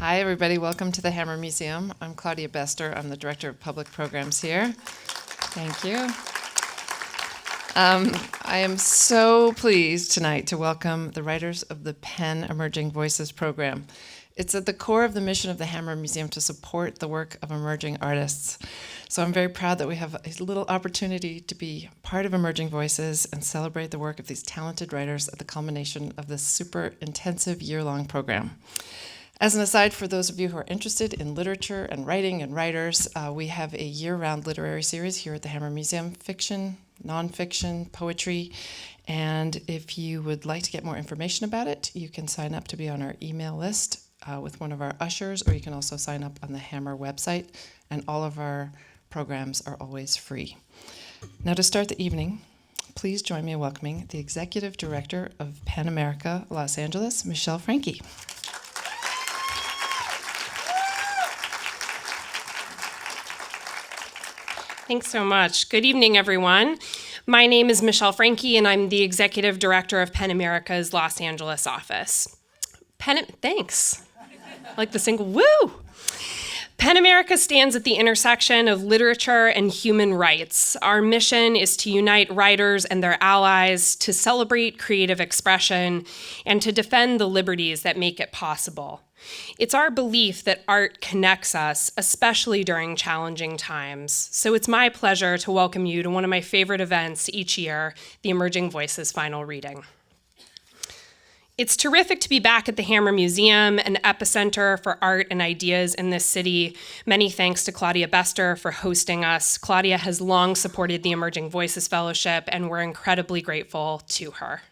Hi, everybody. Welcome to the Hammer Museum. I'm Claudia Bester. I'm the Director of Public Programs here. Thank you. I am so pleased tonight to welcome the writers of the PEN Emerging Voices program. It's at the core of the mission of the Hammer Museum to support the work of emerging artists. So I'm very proud that we have a little opportunity to be part of Emerging Voices and celebrate the work of these talented writers at the culmination of this super intensive year-long program. As an aside, for those of you who are interested in literature and writing and writers, we have a year-round literary series here at the Hammer Museum, fiction, nonfiction, poetry, and if you would like to get more information about it, you can sign up to be on our email list with one of our ushers, or you can also sign up on the Hammer website, and all of our programs are always free. Now, to start the evening, please join me in welcoming the Executive Director of PEN America Los Angeles, Michelle Franke. Thanks so much. Good evening, everyone. My name is Michelle Franke, and I'm the Executive Director of PEN America's Los Angeles office. Thanks. Like the single, woo! PEN America stands at the intersection of literature and human rights. Our mission is to unite writers and their allies, to celebrate creative expression, and to defend the liberties that make it possible. It's our belief that art connects us, especially during challenging times. So it's my pleasure to welcome you to one of my favorite events each year, the Emerging Voices Final Reading. It's terrific to be back at the Hammer Museum, an epicenter for art and ideas in this city. Many thanks to Claudia Bester for hosting us. Claudia has long supported the Emerging Voices Fellowship, and we're incredibly grateful to her.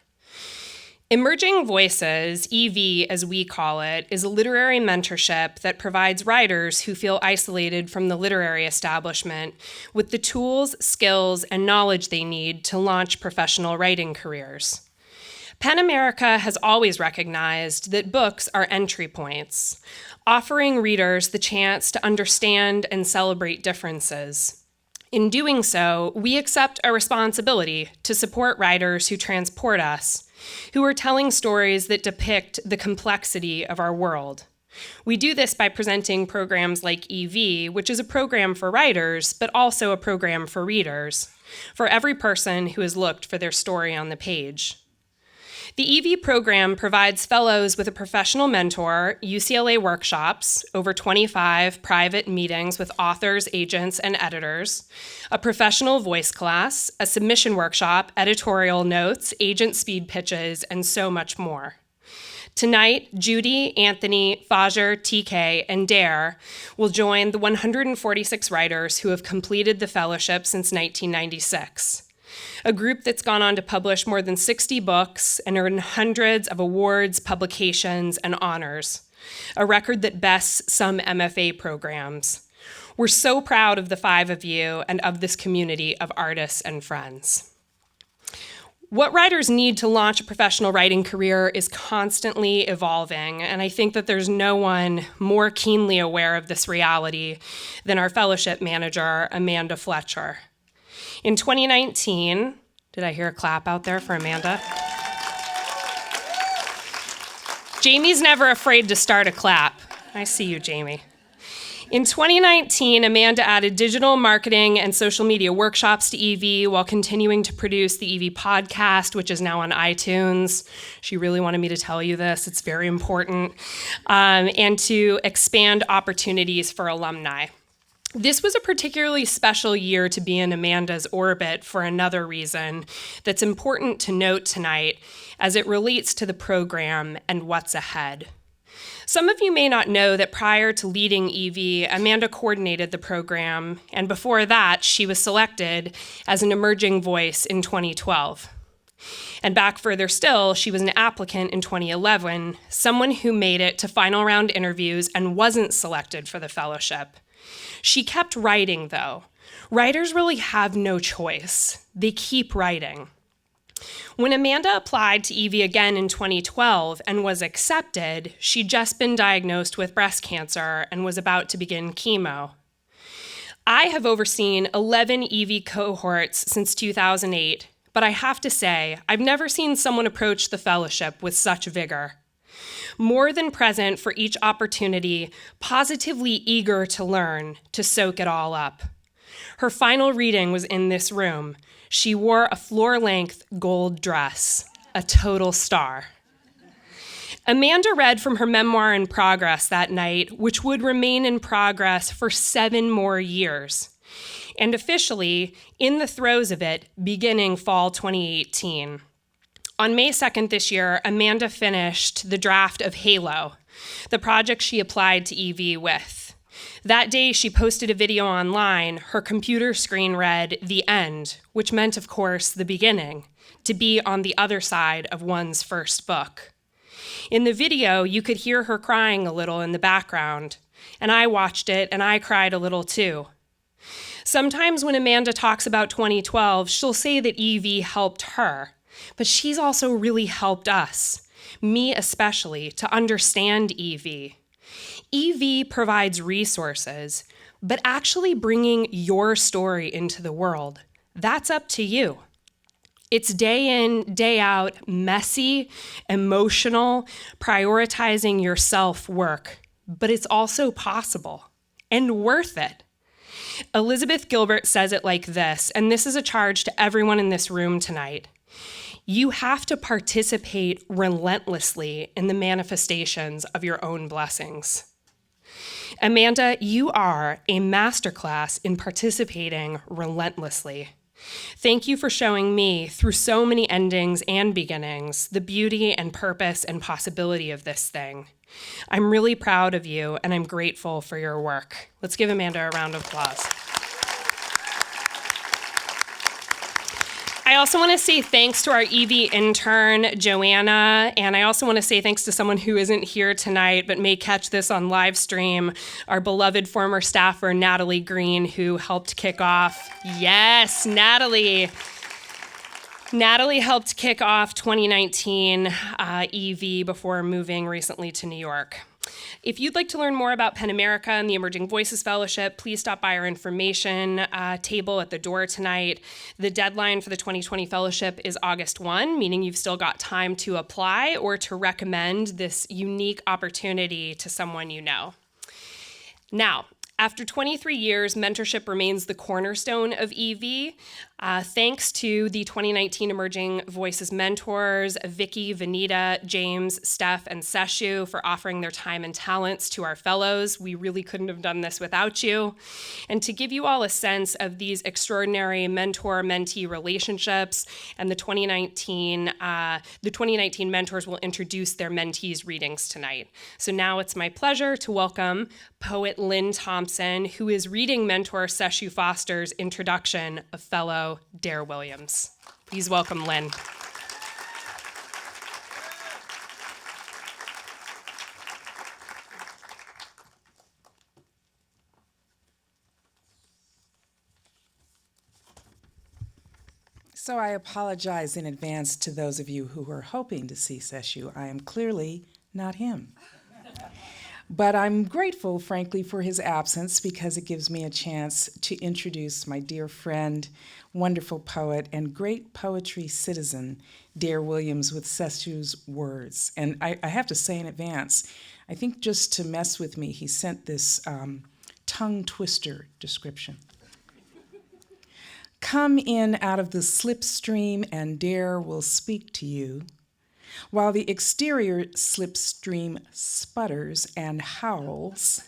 Emerging Voices, EV as we call it, is a literary mentorship that provides writers who feel isolated from the literary establishment with the tools, skills, and knowledge they need to launch professional writing careers. PEN America has always recognized that books are entry points, offering readers the chance to understand and celebrate differences. In doing so, we accept a responsibility to support writers who transport us, who are telling stories that depict the complexity of our world. We do this by presenting programs like EV, which is a program for writers, but also a program for readers, for every person who has looked for their story on the page. The EV program provides fellows with a professional mentor, UCLA workshops, over 25 private meetings with authors, agents, and editors, a professional voice class, a submission workshop, editorial notes, agent speed pitches, and so much more. Tonight, Judy, Anthony, Fajer, TK, and Dare will join the 146 writers who have completed the fellowship since 1996. A group that's gone on to publish more than 60 books and earn hundreds of awards, publications, and honors, a record that bests some MFA programs. We're so proud of the five of you and of this community of artists and friends. What writers need to launch a professional writing career is constantly evolving, and I think that there's no one more keenly aware of this reality than our fellowship manager, Amanda Fletcher. In 2019, did I hear a clap out there for Amanda? Jamie's never afraid to start a clap. I see you, Jamie. In 2019, Amanda added digital marketing and social media workshops to EV while continuing to produce the EV podcast, which is now on iTunes. She really wanted me to tell you this. It's very important. And to expand opportunities for alumni. This was a particularly special year to be in Amanda's orbit for another reason that's important to note tonight as it relates to the program and what's ahead. Some of you may not know that prior to leading EV, Amanda coordinated the program, and before that, she was selected as an emerging voice in 2012. And back further still, she was an applicant in 2011, someone who made it to final round interviews and wasn't selected for the fellowship. She kept writing, though. Writers really have no choice. They keep writing. When Amanda applied to EV again in 2012 and was accepted, she'd just been diagnosed with breast cancer and was about to begin chemo. I have overseen 11 EV cohorts since 2008, but I have to say, I've never seen someone approach the fellowship with such vigor. more than present for each opportunity, positively eager to learn, to soak it all up. Her final reading was in this room. She wore a floor-length gold dress, a total star. Amanda read from her memoir in progress that night, which would remain in progress for 7 more years, and officially in the throes of it, beginning fall 2018. On May 2nd this year, Amanda finished the draft of Halo, the project she applied to EV with. That day, she posted a video online. Her computer screen read, "The end," which meant, of course, the beginning, to be on the other side of one's first book. In the video, you could hear her crying a little in the background, and I watched it, and I cried a little too. Sometimes when Amanda talks about 2012, she'll say that EV helped her, but she's also really helped us, me especially, to understand EV. EV provides resources, but actually bringing your story into the world, that's up to you. It's day in, day out, messy, emotional, prioritizing yourself work, but it's also possible and worth it. Elizabeth Gilbert says it like this, and this is a charge to everyone in this room tonight. You have to participate relentlessly in the manifestations of your own blessings. Amanda, you are a masterclass in participating relentlessly. Thank you for showing me, through so many endings and beginnings, the beauty and purpose and possibility of this thing. I'm really proud of you, and I'm grateful for your work. Let's give Amanda a round of applause. I also want to say thanks to our EV intern, Joanna, and I also want to say thanks to someone who isn't here tonight but may catch this on live stream, our beloved former staffer, Natalie Green, who helped kick off. Yes, Natalie. Natalie helped kick off 2019 EV before moving recently to New York. If you'd like to learn more about PEN America and the Emerging Voices Fellowship, please stop by our information table at the door tonight. The deadline for the 2020 fellowship is August 1, meaning you've still got time to apply or to recommend this unique opportunity to someone you know. Now, after 23 years, mentorship remains the cornerstone of EV. Thanks to the 2019 Emerging Voices mentors, Vickie, Venita, James, Steph, and Sesshu for offering their time and talents to our fellows. We really couldn't have done this without you. And to give you all a sense of these extraordinary mentor-mentee relationships, and the 2019 mentors will introduce their mentees' readings tonight. So now it's my pleasure to welcome poet Lynn Thompson, who is reading mentor Sesshu Foster's introduction of fellow Dare Williams. Please welcome Lynn. So I apologize in advance to those of you who were hoping to see Sesshu. I am clearly not him. But I'm grateful, frankly, for his absence because it gives me a chance to introduce my dear friend, wonderful poet, and great poetry citizen, Dare Williams, with Sesshu's words. And I have to say in advance, I think just to mess with me, he sent this tongue twister description. Come in out of the slipstream and Dare will speak to you. While the exterior slipstream sputters and howls,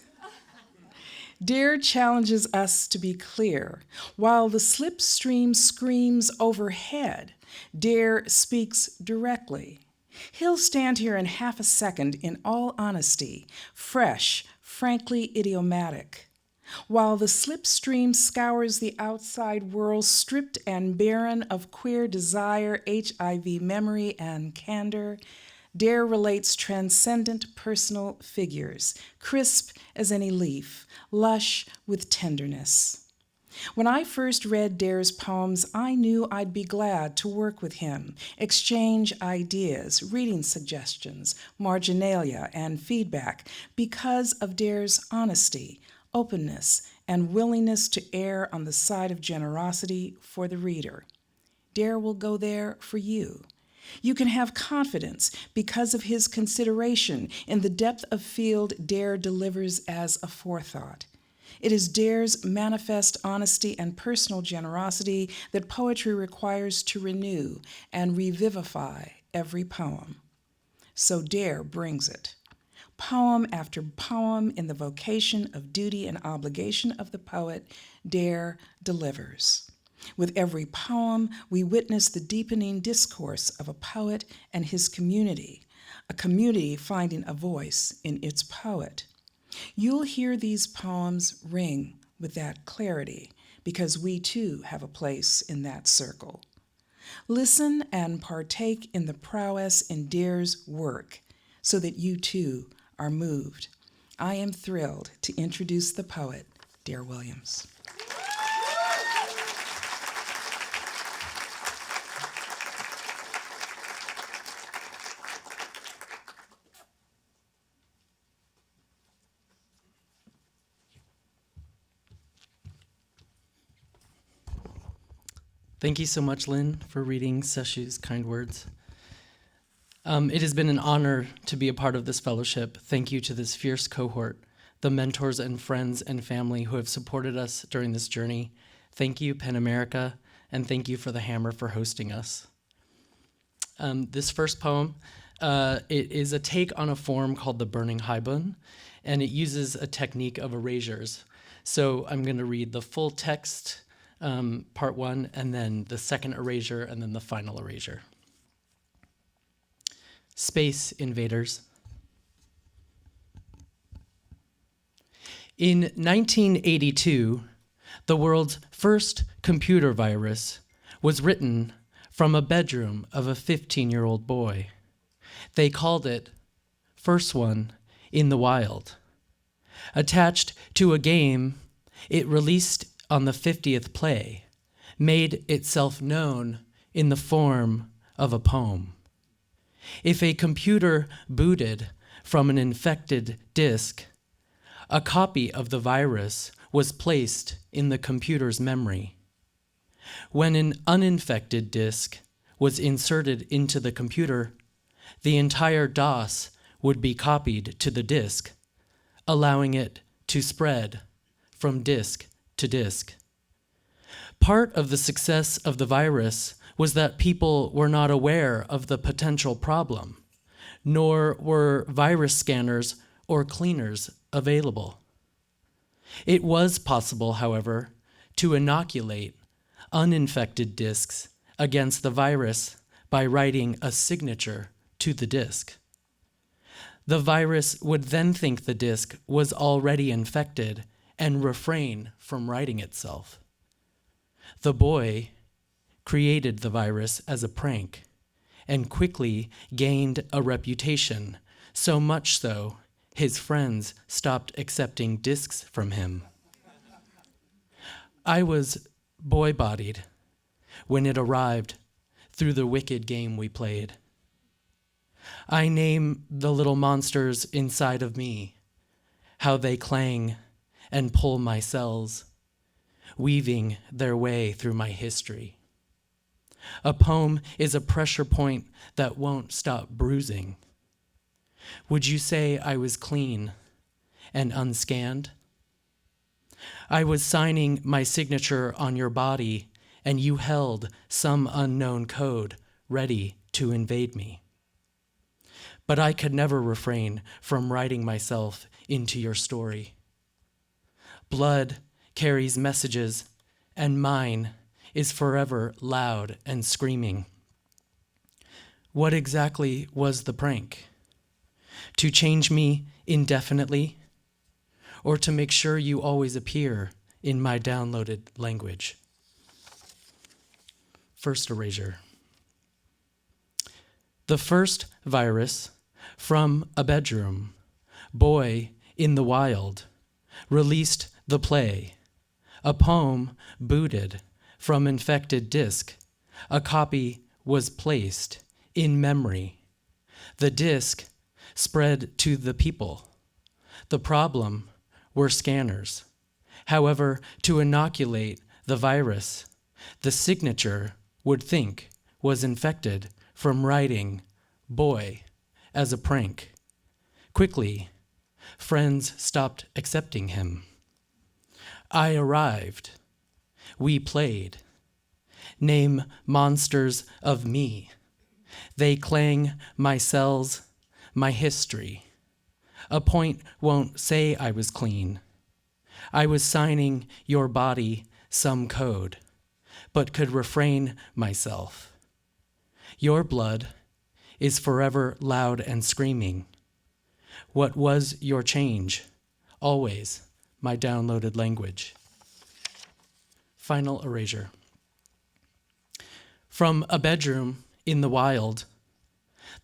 Dare challenges us to be clear. While the slipstream screams overhead, Dare speaks directly. He'll stand here in half a second in all honesty, fresh, frankly idiomatic. While the slipstream scours the outside world, stripped and barren of queer desire, HIV memory, and candor, Dare relates transcendent personal figures, crisp as any leaf, lush with tenderness. When I first read Dare's poems, I knew I'd be glad to work with him, exchange ideas, reading suggestions, marginalia, and feedback because of Dare's honesty, openness, and willingness to err on the side of generosity for the reader. Dare will go there for you. You can have confidence because of his consideration in the depth of field Dare delivers as a forethought. It is Dare's manifest honesty and personal generosity that poetry requires to renew and revivify every poem. So Dare brings it. Poem after poem in the vocation of duty and obligation of the poet, Dare delivers. With every poem, we witness the deepening discourse of a poet and his community, a community finding a voice in its poet. You'll hear these poems ring with that clarity because we too have a place in that circle. Listen and partake in the prowess in Dare's work so that you too are moved. I am thrilled to introduce the poet, Dare Williams. Thank you so much, Lynn, for reading Sesshu's kind words. It has been an honor to be a part of this fellowship. Thank you to this fierce cohort, the mentors and friends and family who have supported us during this journey. Thank you, PEN America, and thank you for the Hammer for hosting us. This first poem, it is a take on a form called the Burning Haibun, and it uses a technique of erasures. So I'm going to read the full text, part one, and then the second erasure, and then the final erasure. Space Invaders. In 1982, the world's first computer virus was written from a bedroom of a 15-year-old boy. They called it First One in the Wild. Attached to a game, it released on the 50th play, made itself known in the form of a poem. If a computer booted from an infected disk, a copy of the virus was placed in the computer's memory. When an uninfected disk was inserted into the computer, the entire DOS would be copied to the disk, allowing it to spread from disk to disk. Part of the success of the virus was that people were not aware of the potential problem, nor were virus scanners or cleaners available. It was possible, however, to inoculate uninfected disks against the virus by writing a signature to the disk. The virus would then think the disk was already infected and refrain from writing itself. The boy created the virus as a prank and quickly gained a reputation, so much so his friends stopped accepting discs from him. I was boy-bodied when it arrived through the wicked game we played. I name the little monsters inside of me, how they clang and pull my cells, weaving their way through my history. A poem is a pressure point that won't stop bruising. Would you say I was clean and unscanned? I was signing my signature on your body, and you held some unknown code ready to invade me. But I could never refrain from writing myself into your story. Blood carries messages, and mine is forever loud and screaming. What exactly was the prank? To change me indefinitely, or to make sure you always appear in my downloaded language? First erasure. The first virus from a bedroom, boy in the wild, released the play, a poem booted from infected disk. A copy was placed in memory. The disk spread to the people. The problem were scanners. However, to inoculate the virus, the signature would think was infected from writing boy as a prank. Quickly, friends stopped accepting him. I arrived. We played. Name monsters of me. They clang my cells, my history. A point won't say I was clean. I was signing your body some code, but could refrain myself. Your blood is forever loud and screaming. What was your change? Always my downloaded language. Final erasure. From a bedroom in the wild,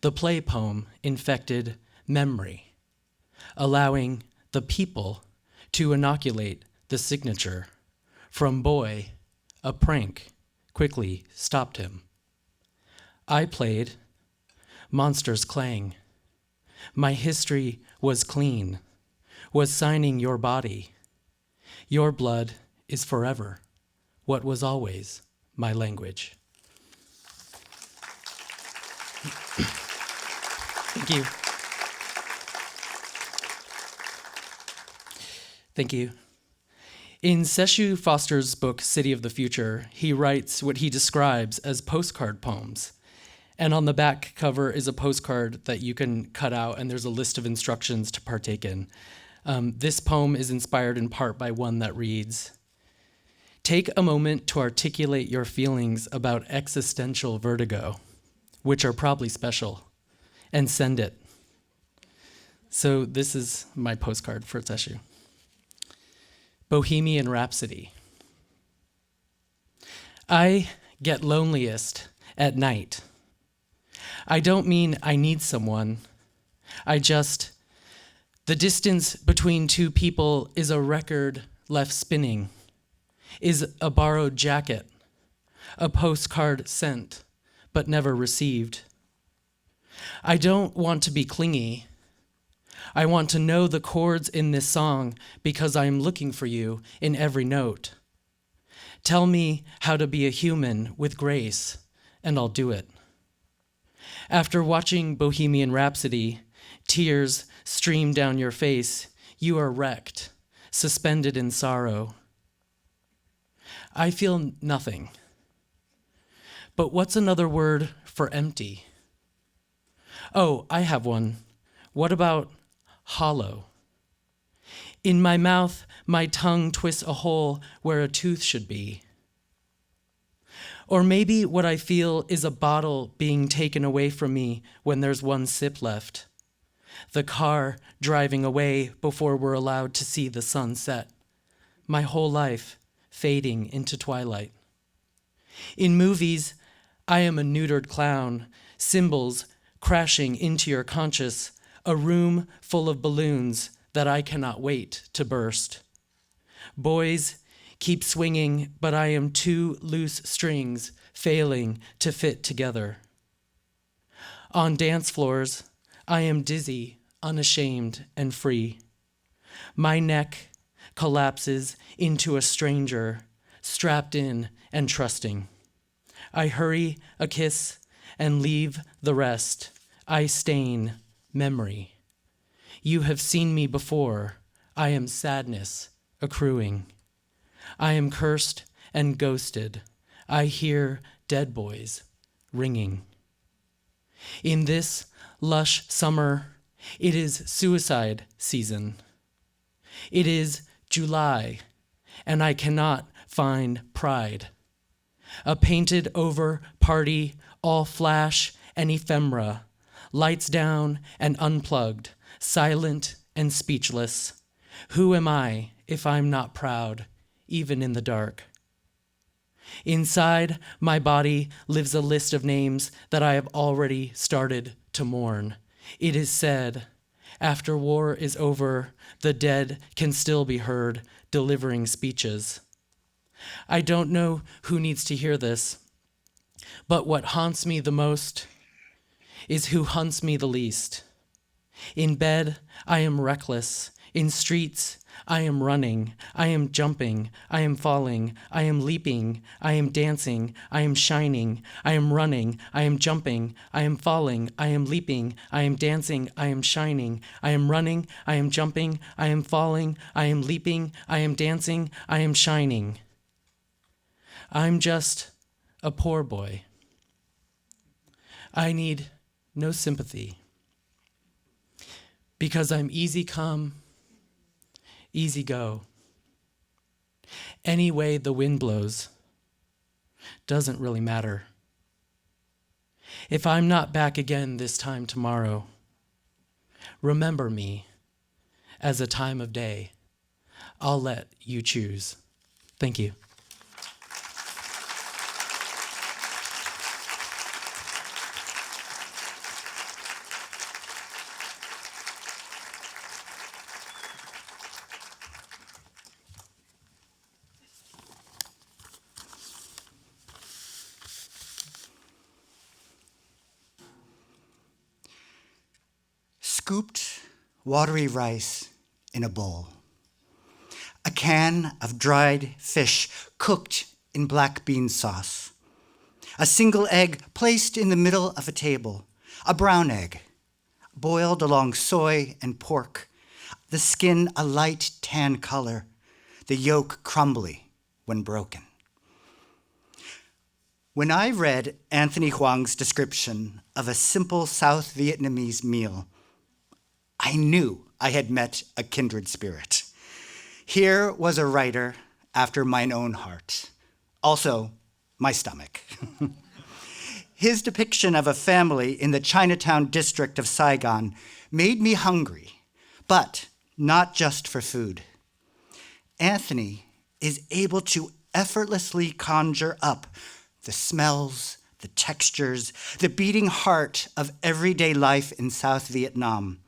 the play poem infected memory, allowing the people to inoculate the signature. From boy, a prank quickly stopped him. I played, monsters clang. My history was clean, was signing your body. Your blood is forever, what was always my language. Thank you. Thank you. In Sesshu Foster's book, City of the Future, he writes what he describes as postcard poems. And on the back cover is a postcard that you can cut out, and there's a list of instructions to partake in. This poem is inspired in part by one that reads, "Take a moment to articulate your feelings about existential vertigo, which are probably special, and send it." So this is my postcard for Sesshu. Bohemian Rhapsody. I get loneliest at night. I don't mean I need someone. The distance between two people is a record left spinning, is a borrowed jacket, a postcard sent but never received. I don't want to be clingy. I want to know the chords in this song because I am looking for you in every note. Tell me how to be a human with grace, and I'll do it. After watching Bohemian Rhapsody, tears stream down your face. You are wrecked, suspended in sorrow. I feel nothing. But what's another word for empty? Oh, I have one. What about hollow? In my mouth, my tongue twists a hole where a tooth should be. Or maybe what I feel is a bottle being taken away from me when there's one sip left. The car driving away before we're allowed to see the sun set. My whole life fading into twilight. In movies, I am a neutered clown, symbols crashing into your conscious, a room full of balloons that I cannot wait to burst. Boys keep swinging, but I am two loose strings failing to fit together. On dance floors, I am dizzy, unashamed, and free. My neck collapses into a stranger, strapped in and trusting. I hurry a kiss and leave the rest. I stain memory. You have seen me before. I am sadness accruing. I am cursed and ghosted. I hear dead boys ringing. In this lush summer, it is suicide season. It is July, and I cannot find pride. A painted over party, all flash and ephemera, lights down and unplugged, silent and speechless. Who am I if I'm not proud, even in the dark? Inside my body lives a list of names that I have already started to mourn. It is said, after war is over, the dead can still be heard delivering speeches. I don't know who needs to hear this, but what haunts me the most is who hunts me the least. In bed, I am reckless. In streets, I am running, I am jumping, I am falling, I am leaping, I am dancing, I am shining, I am running, I am jumping, I am falling, I am leaping, I am dancing, I am shining, I am running, I am jumping, I am falling, I am leaping, I am dancing, I am shining. I'm just a poor boy. I need no sympathy because I'm easy come, easy go. Any way the wind blows doesn't really matter. If I'm not back again this time tomorrow, remember me as a time of day. I'll let you choose. Thank you. Scooped watery rice in a bowl. A can of dried fish cooked in black bean sauce. A single egg placed in the middle of a table. A brown egg, boiled along soy and pork. The skin a light tan color. The yolk crumbly when broken. When I read Anthony Hoang's description of a simple South Vietnamese meal, I knew I had met a kindred spirit. Here was a writer after mine own heart, also my stomach. His depiction of a family in the Chinatown district of Saigon made me hungry, but not just for food. Anthony is able to effortlessly conjure up the smells, the textures, the beating heart of everyday life in South Vietnam,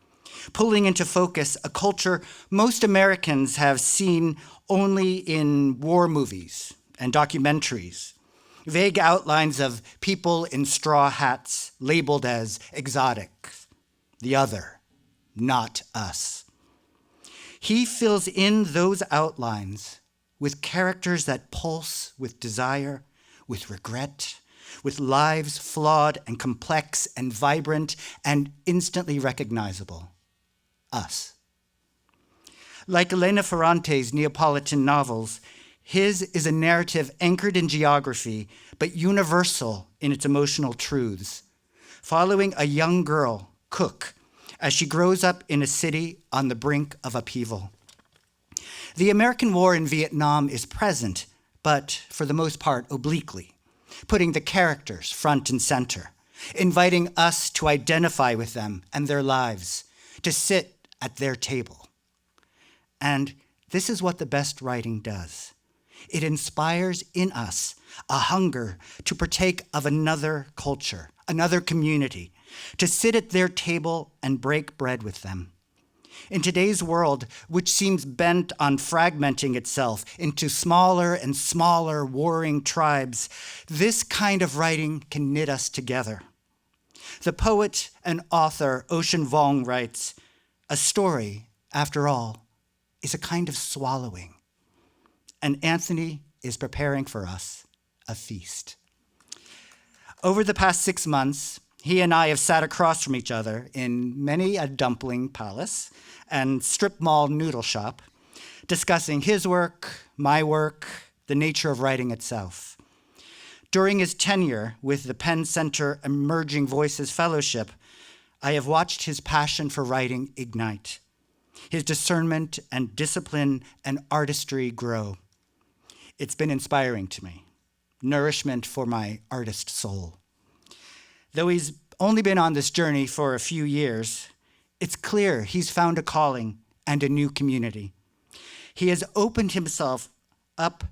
pulling into focus a culture most Americans have seen only in war movies and documentaries, vague outlines of people in straw hats labeled as exotic, the other, not us. He fills in those outlines with characters that pulse with desire, with regret, with lives flawed and complex and vibrant and instantly recognizable. Us. Like Elena Ferrante's Neapolitan novels, his is a narrative anchored in geography, but universal in its emotional truths, following a young girl, Cook, as she grows up in a city on the brink of upheaval. The American war in Vietnam is present, but for the most part obliquely, putting the characters front and center, inviting us to identify with them and their lives, to sit at their table. And this is what the best writing does. It inspires in us a hunger to partake of another culture, another community, to sit at their table and break bread with them. In today's world, which seems bent on fragmenting itself into smaller and smaller warring tribes, this kind of writing can knit us together. The poet and author Ocean Vuong writes, "A story, after all, is a kind of swallowing." And Anthony is preparing for us a feast. Over the past 6 months, he and I have sat across from each other in many a dumpling palace and strip mall noodle shop, discussing his work, my work, the nature of writing itself. During his tenure with the Penn Center Emerging Voices Fellowship, I have watched his passion for writing ignite, his discernment and discipline and artistry grow. It's been inspiring to me, nourishment for my artist soul. Though he's only been on this journey for a few years, it's clear he's found a calling and a new community. He has opened himself up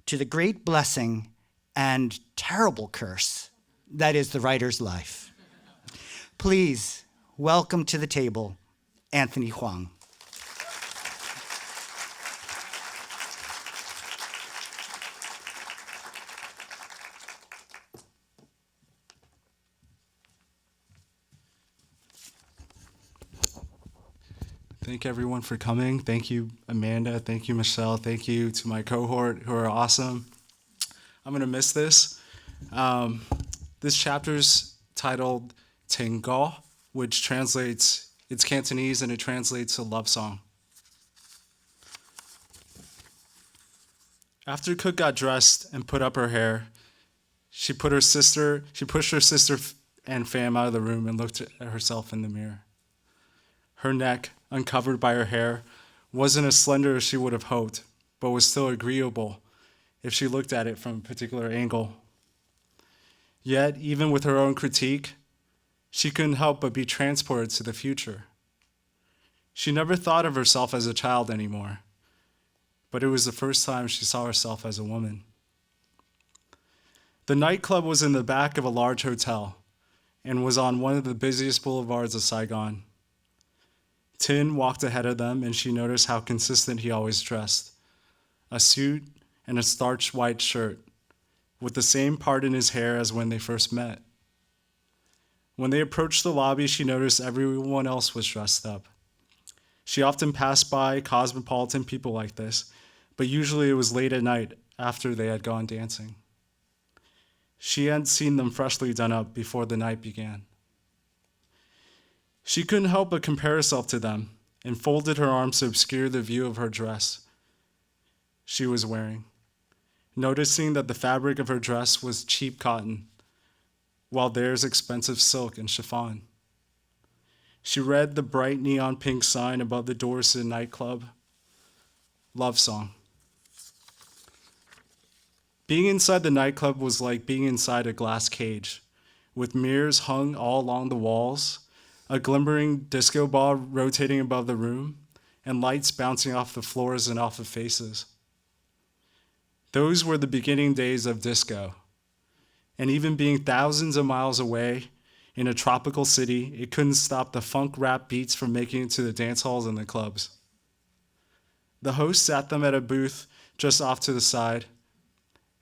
to the great blessing and terrible curse that is the writer's life. Please welcome to the table, Anthony Hoang. Thank everyone for coming. Thank you, Amanda. Thank you, Michelle. Thank you to my cohort who are awesome. I'm gonna miss this. This chapter's titled Tengo, which translates, it's Cantonese and it translates to love song. After Cook got dressed and put up her hair, she pushed her sister and fam out of the room and looked at herself in the mirror. Her neck, uncovered by her hair, wasn't as slender as she would have hoped, but was still agreeable if she looked at it from a particular angle. Yet, even with her own critique, she couldn't help but be transported to the future. She never thought of herself as a child anymore, but it was the first time she saw herself as a woman. The nightclub was in the back of a large hotel and was on one of the busiest boulevards of Saigon. Tin walked ahead of them, and she noticed how consistent he always dressed. A suit and a starched white shirt, with the same part in his hair as when they first met. When they approached the lobby, she noticed everyone else was dressed up. She often passed by cosmopolitan people like this, but usually it was late at night after they had gone dancing. She hadn't seen them freshly done up before the night began. She couldn't help but compare herself to them and folded her arms to obscure the view of her dress she was wearing, noticing that the fabric of her dress was cheap cotton, while theirs expensive silk and chiffon. She read the bright neon pink sign above the doors to the nightclub, love song. Being inside the nightclub was like being inside a glass cage, with mirrors hung all along the walls, a glimmering disco ball rotating above the room, and lights bouncing off the floors and off of faces. Those were the beginning days of disco, and even being thousands of miles away in a tropical city, it couldn't stop the funk rap beats from making it to the dance halls and the clubs. The host sat them at a booth just off to the side,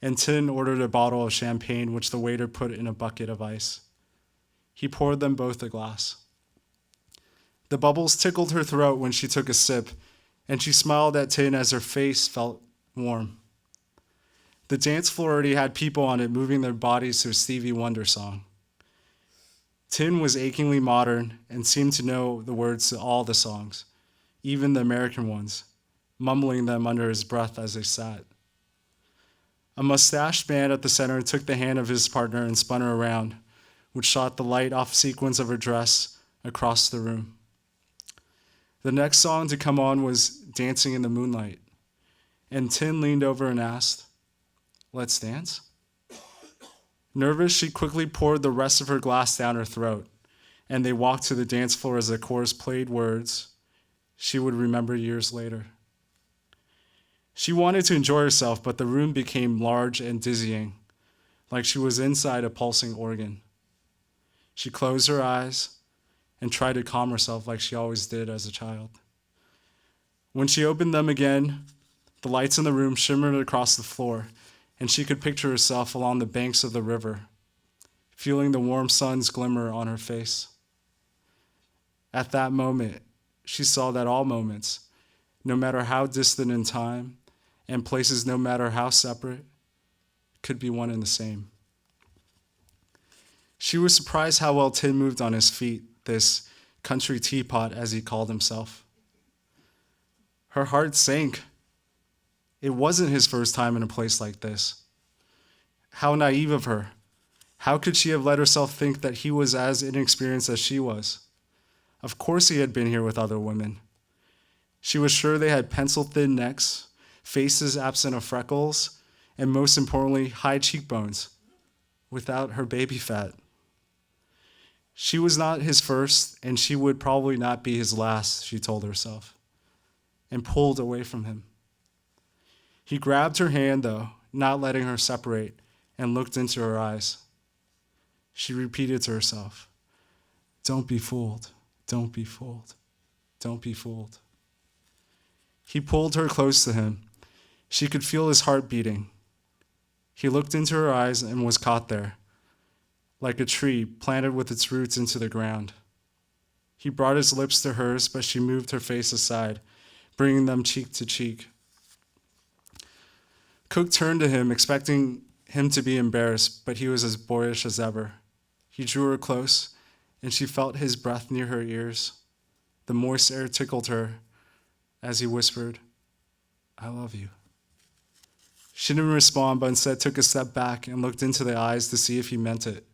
and Tin ordered a bottle of champagne, which the waiter put in a bucket of ice. He poured them both a glass. The bubbles tickled her throat when she took a sip, and she smiled at Tin as her face felt warm. The dance floor already had people on it moving their bodies to a Stevie Wonder song. Tin was achingly modern and seemed to know the words to all the songs, even the American ones, mumbling them under his breath as they sat. A mustached man at the center took the hand of his partner and spun her around, which shot the light off sequins of her dress across the room. The next song to come on was Dancing in the Moonlight, and Tin leaned over and asked, "Let's dance?" Nervous, she quickly poured the rest of her glass down her throat, and they walked to the dance floor as the chorus played words she would remember years later. She wanted to enjoy herself, but the room became large and dizzying, like she was inside a pulsing organ. She closed her eyes and tried to calm herself like she always did as a child. When she opened them again, the lights in the room shimmered across the floor, and she could picture herself along the banks of the river, feeling the warm sun's glimmer on her face. At that moment, she saw that all moments, no matter how distant in time, and places no matter how separate, could be one and the same. She was surprised how well Tin moved on his feet, this country teapot as he called himself. Her heart sank. It wasn't his first time in a place like this. How naive of her. How could she have let herself think that he was as inexperienced as she was? Of course he had been here with other women. She was sure they had pencil-thin necks, faces absent of freckles, and most importantly, high cheekbones, without her baby fat. She was not his first, and she would probably not be his last, she told herself, and pulled away from him. He grabbed her hand, though, not letting her separate, and looked into her eyes. She repeated to herself, "Don't be fooled, don't be fooled, don't be fooled." He pulled her close to him. She could feel his heart beating. He looked into her eyes and was caught there, like a tree planted with its roots into the ground. He brought his lips to hers, but she moved her face aside, bringing them cheek to cheek. Cook turned to him, expecting him to be embarrassed, but he was as boyish as ever. He drew her close, and she felt his breath near her ears. The moist air tickled her as he whispered, "I love you." She didn't respond, but instead took a step back and looked into the eyes to see if he meant it.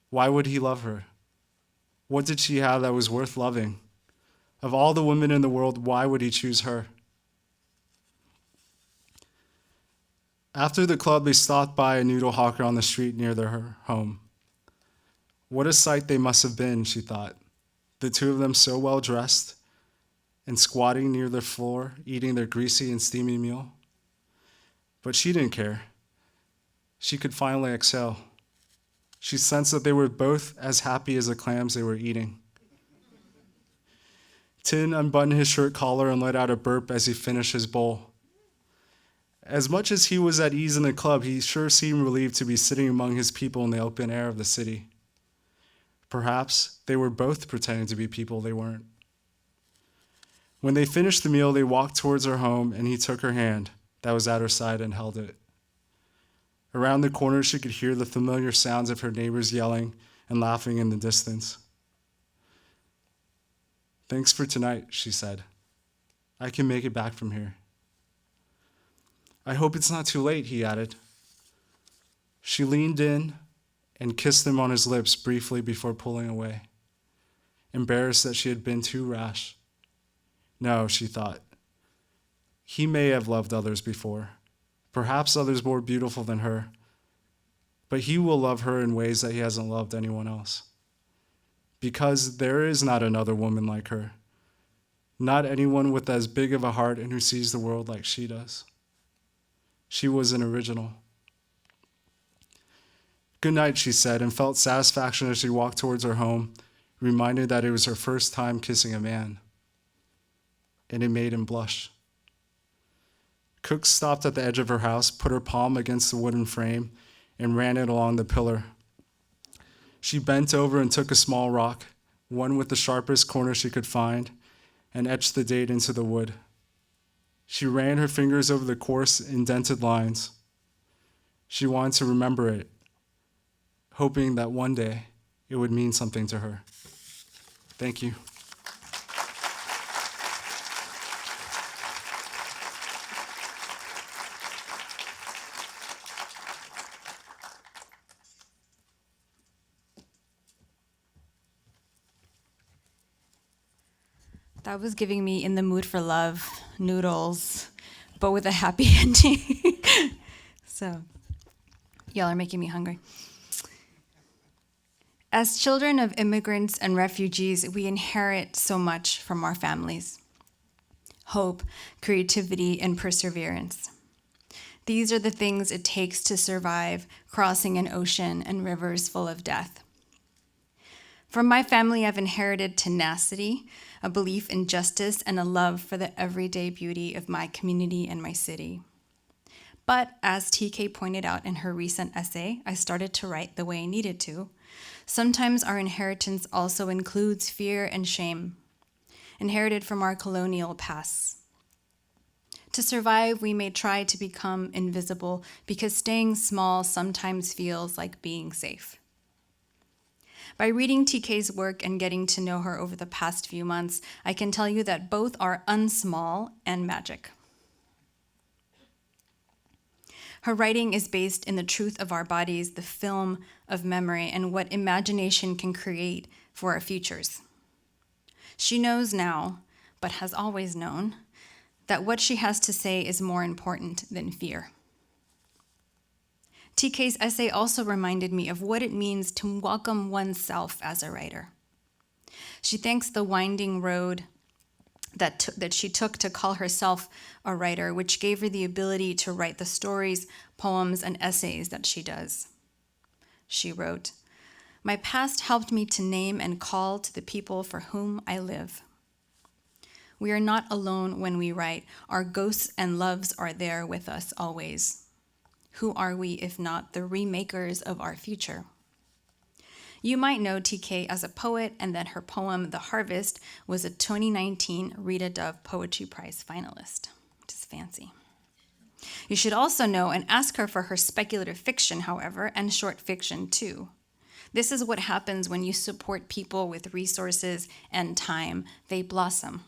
Why would he love her? What did she have that was worth loving? Of all the women in the world, why would he choose her? After the club, they stopped by a noodle hawker on the street near their home. What a sight they must have been, she thought. The two of them so well dressed and squatting near the floor, eating their greasy and steamy meal. But she didn't care. She could finally exhale. She sensed that they were both as happy as the clams they were eating. Tin unbuttoned his shirt collar and let out a burp as he finished his bowl. As much as he was at ease in the club, he sure seemed relieved to be sitting among his people in the open air of the city. Perhaps they were both pretending to be people they weren't. When they finished the meal, they walked towards her home, and he took her hand that was at her side and held it. Around the corner, she could hear the familiar sounds of her neighbors yelling and laughing in the distance. "Thanks for tonight," she said. "I can make it back from here." "I hope it's not too late," he added. She leaned in and kissed him on his lips briefly before pulling away, embarrassed that she had been too rash. No, she thought. He may have loved others before, perhaps others more beautiful than her, but he will love her in ways that he hasn't loved anyone else. Because there is not another woman like her, not anyone with as big of a heart and who sees the world like she does. She was an original. "Good night," she said, and felt satisfaction as she walked towards her home, reminded that it was her first time kissing a man. And it made him blush. Cook stopped at the edge of her house, put her palm against the wooden frame, and ran it along the pillar. She bent over and took a small rock, one with the sharpest corner she could find, and etched the date into the wood. She ran her fingers over the coarse, indented lines. She wanted to remember it, hoping that one day it would mean something to her. Thank you. That was giving me In the Mood for Love noodles, but with a happy ending. So, y'all are making me hungry. As children of immigrants and refugees, we inherit so much from our families: hope, creativity, and perseverance. These are the things it takes to survive crossing an ocean and rivers full of death. From my family, I've inherited tenacity, a belief in justice, and a love for the everyday beauty of my community and my city. But as TK pointed out in her recent essay, I started to write the way I needed to. Sometimes our inheritance also includes fear and shame, inherited from our colonial pasts. To survive, we may try to become invisible because staying small sometimes feels like being safe. By reading TK's work and getting to know her over the past few months, I can tell you that both are unsmall and magic. Her writing is based in the truth of our bodies, the film of memory, and what imagination can create for our futures. She knows now, but has always known, that what she has to say is more important than fear. TK's essay also reminded me of what it means to welcome oneself as a writer. She thanks the winding road that she took to call herself a writer, which gave her the ability to write the stories, poems, and essays that she does. She wrote, "My past helped me to name and call to the people for whom I live. We are not alone when we write. Our ghosts and loves are there with us always. Who are we if not the remakers of our future? You might know TK as a poet, and that her poem, The Harvest, was a 2019 Rita Dove Poetry Prize finalist, which is fancy. You should also know and ask her for her speculative fiction, however, and short fiction too. This is what happens when you support people with resources and time. They blossom.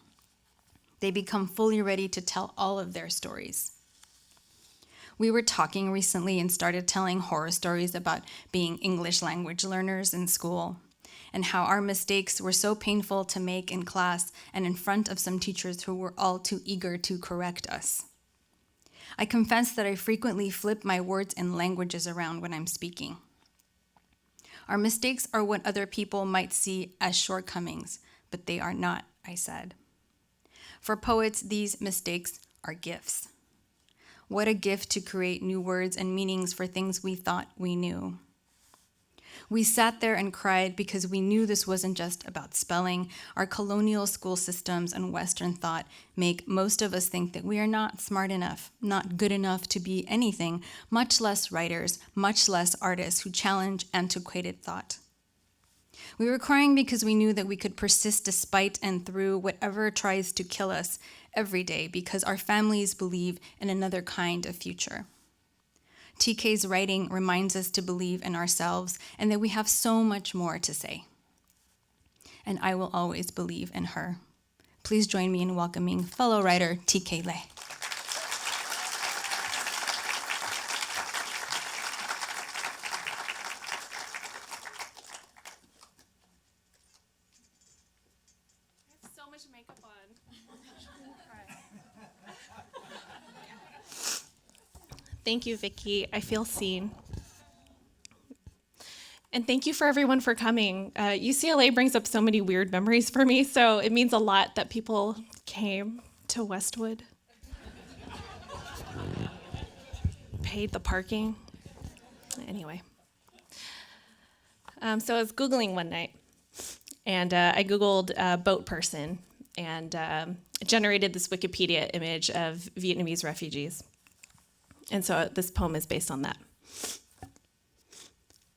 They become fully ready to tell all of their stories. We were talking recently and started telling horror stories about being English language learners in school, and how our mistakes were so painful to make in class and in front of some teachers who were all too eager to correct us. I confess that I frequently flip my words and languages around when I'm speaking. Our mistakes are what other people might see as shortcomings, but they are not, I said. For poets, these mistakes are gifts. What a gift to create new words and meanings for things we thought we knew. We sat there and cried because we knew this wasn't just about spelling. Our colonial school systems and Western thought make most of us think that we are not smart enough, not good enough to be anything, much less writers, much less artists who challenge antiquated thought. We were crying because we knew that we could persist despite and through whatever tries to kill us every day, because our families believe in another kind of future. TK's writing reminds us to believe in ourselves and that we have so much more to say. And I will always believe in her. Please join me in welcoming fellow writer TK Leigh. So much makeup on. Thank you, Vickie. I feel seen. And thank you for everyone for coming. UCLA brings up so many weird memories for me, so it means a lot that people came to Westwood. Paid the parking. Anyway. So I was Googling one night, and I Googled boat person, and generated this Wikipedia image of Vietnamese refugees. And so this poem is based on that.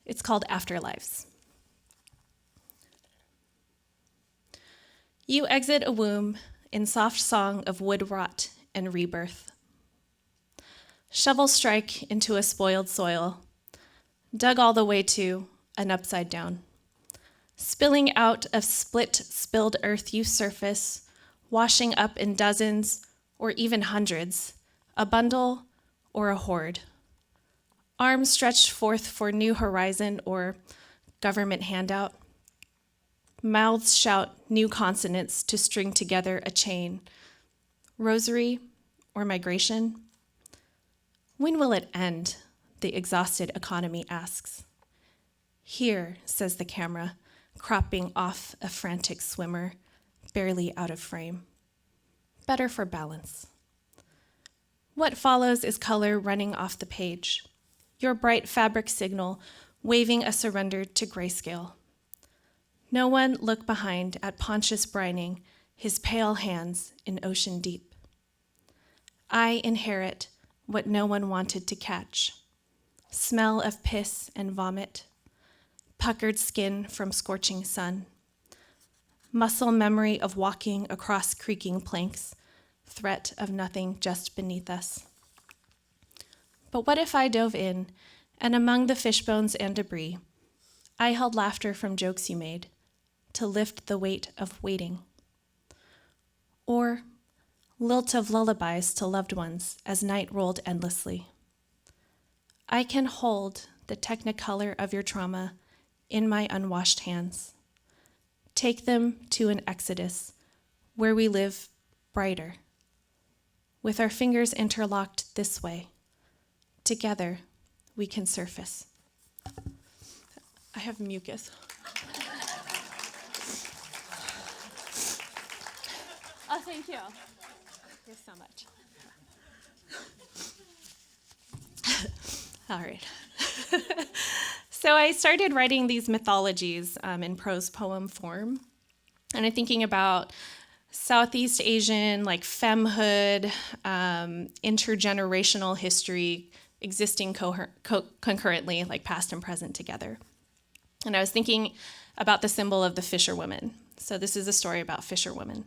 It's called Afterlives. You exit a womb in soft song of wood rot and rebirth. Shovel strike into a spoiled soil, dug all the way to an upside down. Spilling out of split, spilled earth you surface, washing up in dozens or even hundreds, a bundle or a horde. Arms stretched forth for new horizon or government handout. Mouths shout new consonants to string together a chain. Rosary or migration? When will it end? The exhausted economy asks. Here, says the camera, cropping off a frantic swimmer, barely out of frame. Better for balance. What follows is color running off the page. Your bright fabric signal waving a surrender to grayscale. No one look behind at Pontius brining his pale hands in ocean deep. I inherit what no one wanted to catch. Smell of piss and vomit. Puckered skin from scorching sun. Muscle memory of walking across creaking planks. Threat of nothing just beneath us. But what if I dove in, and among the fish bones and debris, I held laughter from jokes you made to lift the weight of waiting? Or lilt of lullabies to loved ones as night rolled endlessly. I can hold the technicolor of your trauma in my unwashed hands. Take them to an exodus where we live brighter. With our fingers interlocked this way, together we can surface. I have mucus. Oh, thank you. Thanks so much. All right. So I started writing these mythologies in prose poem form, and I'm thinking about Southeast Asian, like femmehood, intergenerational history existing concurrently, like past and present together. And I was thinking about the symbol of the fisherwoman. So this is a story about fisherwomen.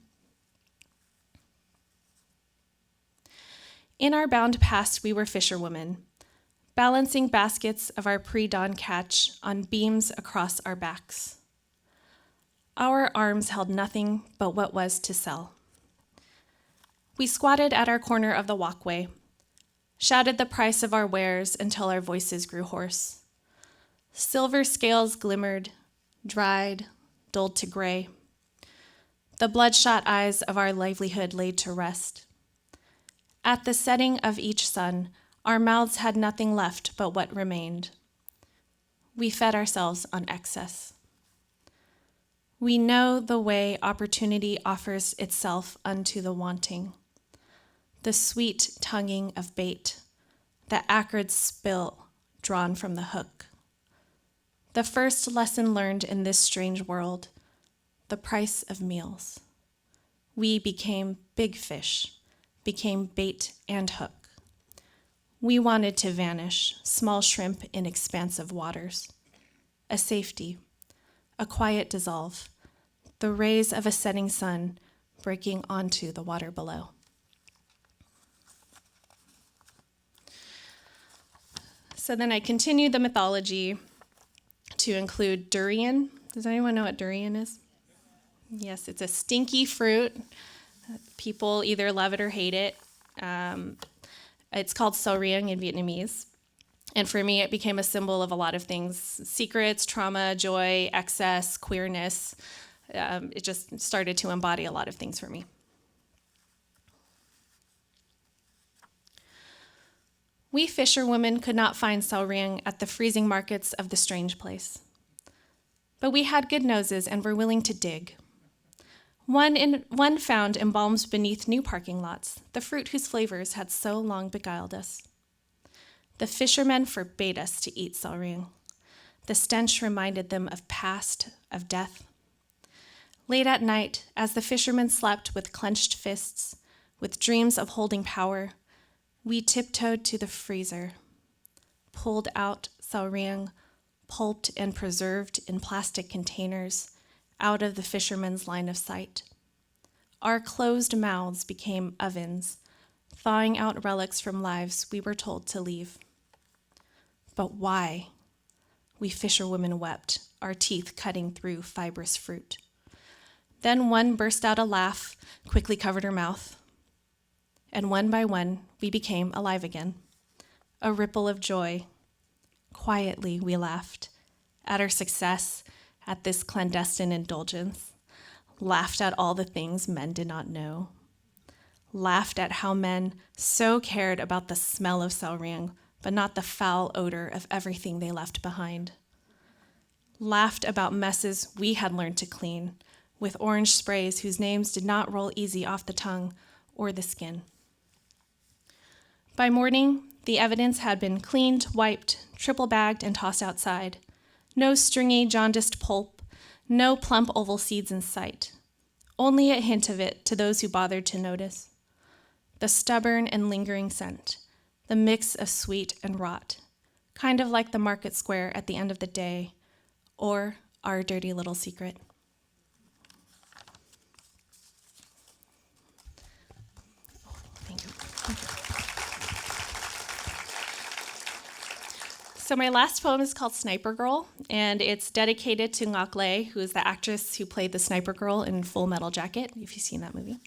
In our bound past, we were fisherwomen, balancing baskets of our pre-dawn catch on beams across our backs. Our arms held nothing but what was to sell. We squatted at our corner of the walkway, shouted the price of our wares until our voices grew hoarse. Silver scales glimmered, dried, dulled to gray. The bloodshot eyes of our livelihood laid to rest. At the setting of each sun, our mouths had nothing left but what remained. We fed ourselves on excess. We know the way opportunity offers itself unto the wanting, the sweet tonguing of bait, the acrid spill drawn from the hook. The first lesson learned in this strange world, the price of meals. We became big fish, became bait and hook. We wanted to vanish, small shrimp in expansive waters. A safety, a quiet dissolve, the rays of a setting sun breaking onto the water below. So then I continued the mythology to include durian. Does anyone know what durian is? Yes, it's a stinky fruit. People either love it or hate it. It's called Hoang in Vietnamese. And for me, it became a symbol of a lot of things: secrets, trauma, joy, excess, queerness. It just started to embody a lot of things for me. We fisherwomen could not find Hoang at the freezing markets of the strange place. But we had good noses and were willing to dig. One found embalmed beneath new parking lots, the fruit whose flavors had so long beguiled us. The fishermen forbade us to eat Hoang. The stench reminded them of past, of death. Late at night, as the fishermen slept with clenched fists, with dreams of holding power, we tiptoed to the freezer, pulled out Hoang, pulped and preserved in plastic containers, out of the fishermen's line of sight. Our closed mouths became ovens, thawing out relics from lives we were told to leave. But why? We fisherwomen wept, our teeth cutting through fibrous fruit. Then one burst out a laugh, quickly covered her mouth. And one by one, we became alive again. A ripple of joy. Quietly, we laughed at our success, at this clandestine indulgence, laughed at all the things men did not know, laughed at how men so cared about the smell of Hoang, but not the foul odor of everything they left behind, laughed about messes we had learned to clean with orange sprays whose names did not roll easy off the tongue or the skin. By morning, the evidence had been cleaned, wiped, triple bagged, and tossed outside. No stringy, jaundiced pulp, no plump oval seeds in sight. Only a hint of it to those who bothered to notice. The stubborn and lingering scent, the mix of sweet and rot, kind of like the market square at the end of the day, or our dirty little secret. Thank you. So my last poem is called Sniper Girl, and it's dedicated to Ngoc Leigh, who is the actress who played the Sniper Girl in Full Metal Jacket, if you've seen that movie.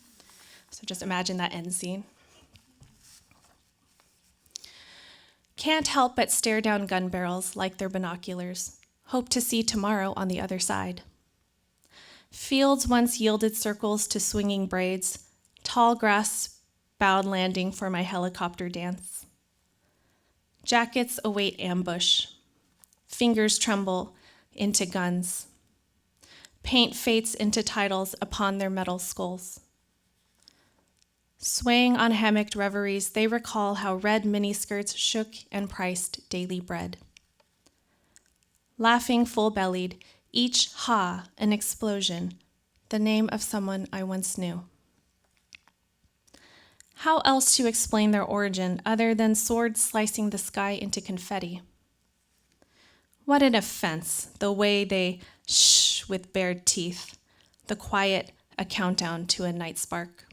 So just imagine that end scene. Can't help but stare down gun barrels like they're binoculars. Hope to see tomorrow on the other side. Fields once yielded circles to swinging braids, tall grass bowed landing for my helicopter dance. Jackets await ambush. Fingers tremble into guns. Paint fates into titles upon their metal skulls. Swaying on hammocked reveries, they recall how red miniskirts shook and priced daily bread. Laughing full-bellied, each ha an explosion, the name of someone I once knew. How else to explain their origin other than swords slicing the sky into confetti? What an offense, the way they shh with bared teeth, the quiet, a countdown to a night spark.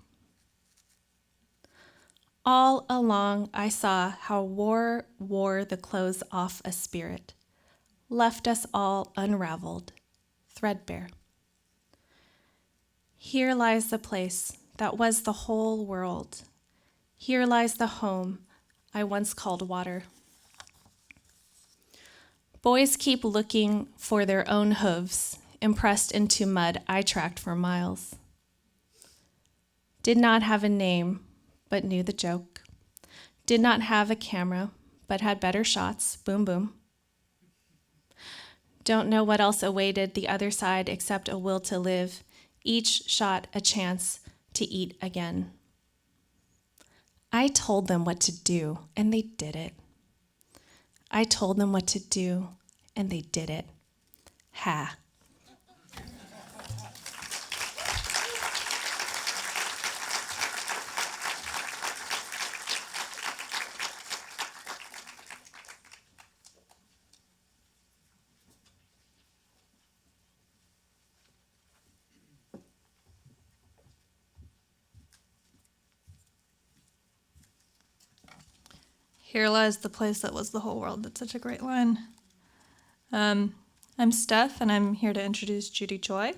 All along, I saw how war wore the clothes off a spirit, left us all unraveled, threadbare. Here lies the place that was the whole world. Here lies the home I once called water. Boys keep looking for their own hooves, impressed into mud I tracked for miles. Did not have a name, but knew the joke. Did not have a camera, but had better shots, boom, boom. Don't know what else awaited the other side except a will to live, each shot a chance to eat again. I told them what to do, and they did it. I told them what to do, and they did it. Ha. Here lies the place that was the whole world. That's such a great line. I'm Steph, and I'm here to introduce Judy Choi.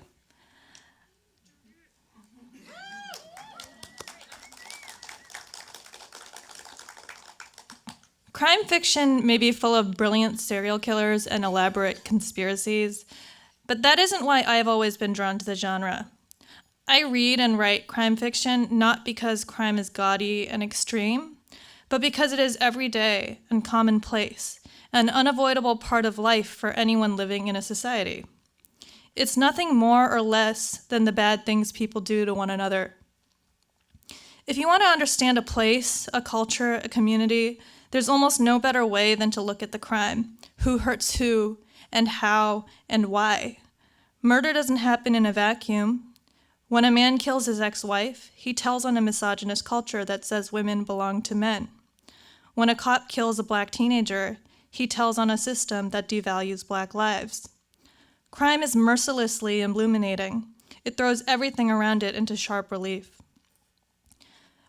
Crime fiction may be full of brilliant serial killers and elaborate conspiracies, but that isn't why I've always been drawn to the genre. I read and write crime fiction not because crime is gaudy and extreme, but because it is everyday and commonplace, an unavoidable part of life for anyone living in a society. It's nothing more or less than the bad things people do to one another. If you want to understand a place, a culture, a community, there's almost no better way than to look at the crime, who hurts who, and how, and why. Murder doesn't happen in a vacuum. When a man kills his ex-wife, he tells on a misogynist culture that says women belong to men. When a cop kills a black teenager, he tells on a system that devalues black lives. Crime is mercilessly illuminating. It throws everything around it into sharp relief.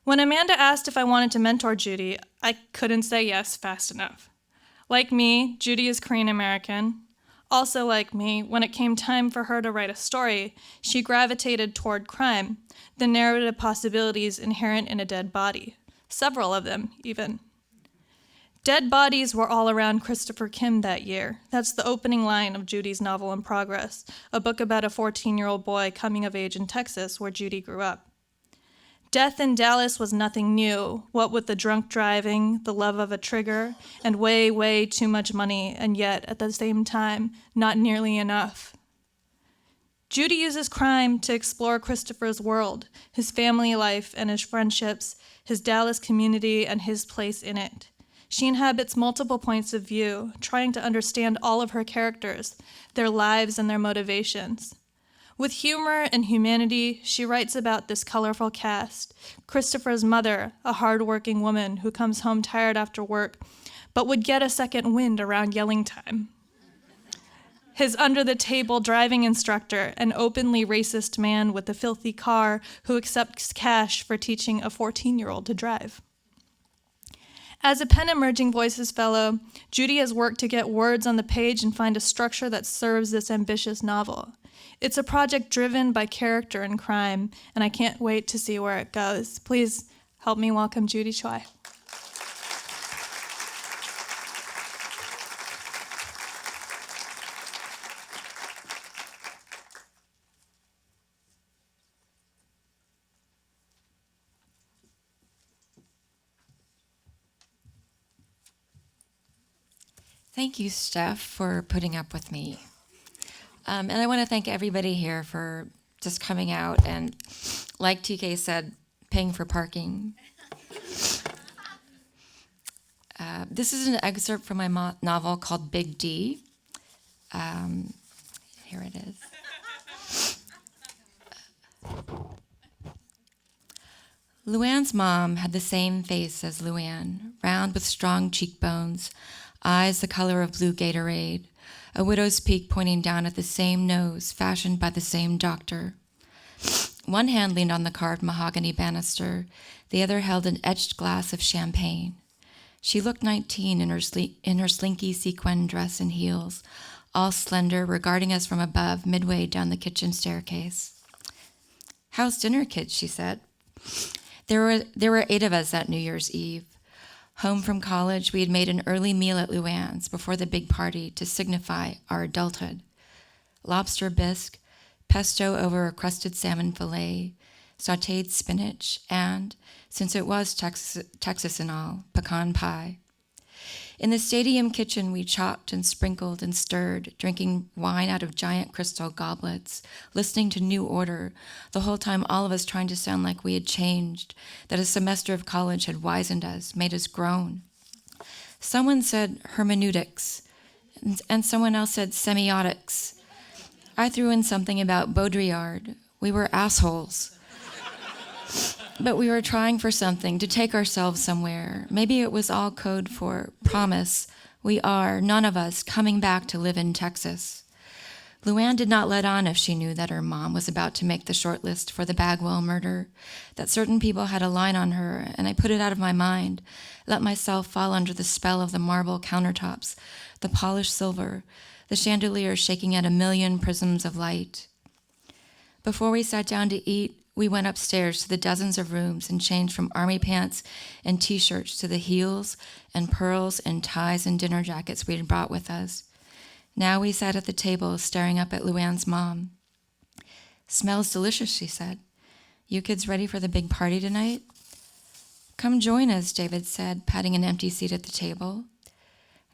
When Amanda asked if I wanted to mentor Judy, I couldn't say yes fast enough. Like me, Judy is Korean American. Also like me, when it came time for her to write a story, she gravitated toward crime, the narrative possibilities inherent in a dead body. Several of them, even. Dead bodies were all around Christopher Kim that year. That's the opening line of Judy's novel In Progress, a book about a 14-year-old boy coming of age in Texas, where Judy grew up. Death in Dallas was nothing new, what with the drunk driving, the love of a trigger, and way, way too much money, and yet, at the same time, not nearly enough. Judy uses crime to explore Christopher's world, his family life and his friendships, his Dallas community and his place in it. She inhabits multiple points of view, trying to understand all of her characters, their lives and their motivations. With humor and humanity, she writes about this colorful cast. Christopher's mother, a hard-working woman who comes home tired after work, but would get a second wind around yelling time. His under-the-table driving instructor, an openly racist man with a filthy car who accepts cash for teaching a 14-year-old to drive. As a PEN Emerging Voices Fellow, Judy has worked to get words on the page and find a structure that serves this ambitious novel. It's a project driven by character and crime, and I can't wait to see where it goes. Please help me welcome Judy Choi. Thank you, Steph, for putting up with me. And I want to thank everybody here for just coming out and, like TK said, paying for parking. This is an excerpt from my novel called Big D. Here it is. Luann's mom had the same face as Luann, round with strong cheekbones, eyes the color of blue Gatorade, a widow's peak pointing down at the same nose fashioned by the same doctor. One hand leaned on the carved mahogany banister, the other held an etched glass of champagne. She looked 19 in her slinky sequin dress and heels, all slender, regarding us from above, midway down the kitchen staircase. "How's dinner, kids?" she said. There were 8 of us that New Year's Eve. Home from college, we had made an early meal at Luann's before the big party to signify our adulthood. Lobster bisque, pesto over a crusted salmon fillet, sautéed spinach, and, since it was Texas and all, pecan pie. In the stadium kitchen, we chopped and sprinkled and stirred, drinking wine out of giant crystal goblets, listening to New Order, the whole time all of us trying to sound like we had changed, that a semester of college had wizened us, made us grown. Someone said hermeneutics, and someone else said semiotics. I threw in something about Baudrillard. We were assholes. But we were trying for something, to take ourselves somewhere. Maybe it was all code for promise. We are, none of us, coming back to live in Texas. Luann did not let on if she knew that her mom was about to make the short list for the Bagwell murder, that certain people had a line on her, and I put it out of my mind, let myself fall under the spell of the marble countertops, the polished silver, the chandelier shaking at 1,000,000 prisms of light. Before we sat down to eat, we went upstairs to the dozens of rooms and changed from army pants and T-shirts to the heels and pearls and ties and dinner jackets we had brought with us. Now we sat at the table staring up at Luann's mom. "Smells delicious," she said. "You kids ready for the big party tonight?" "Come join us," David said, patting an empty seat at the table.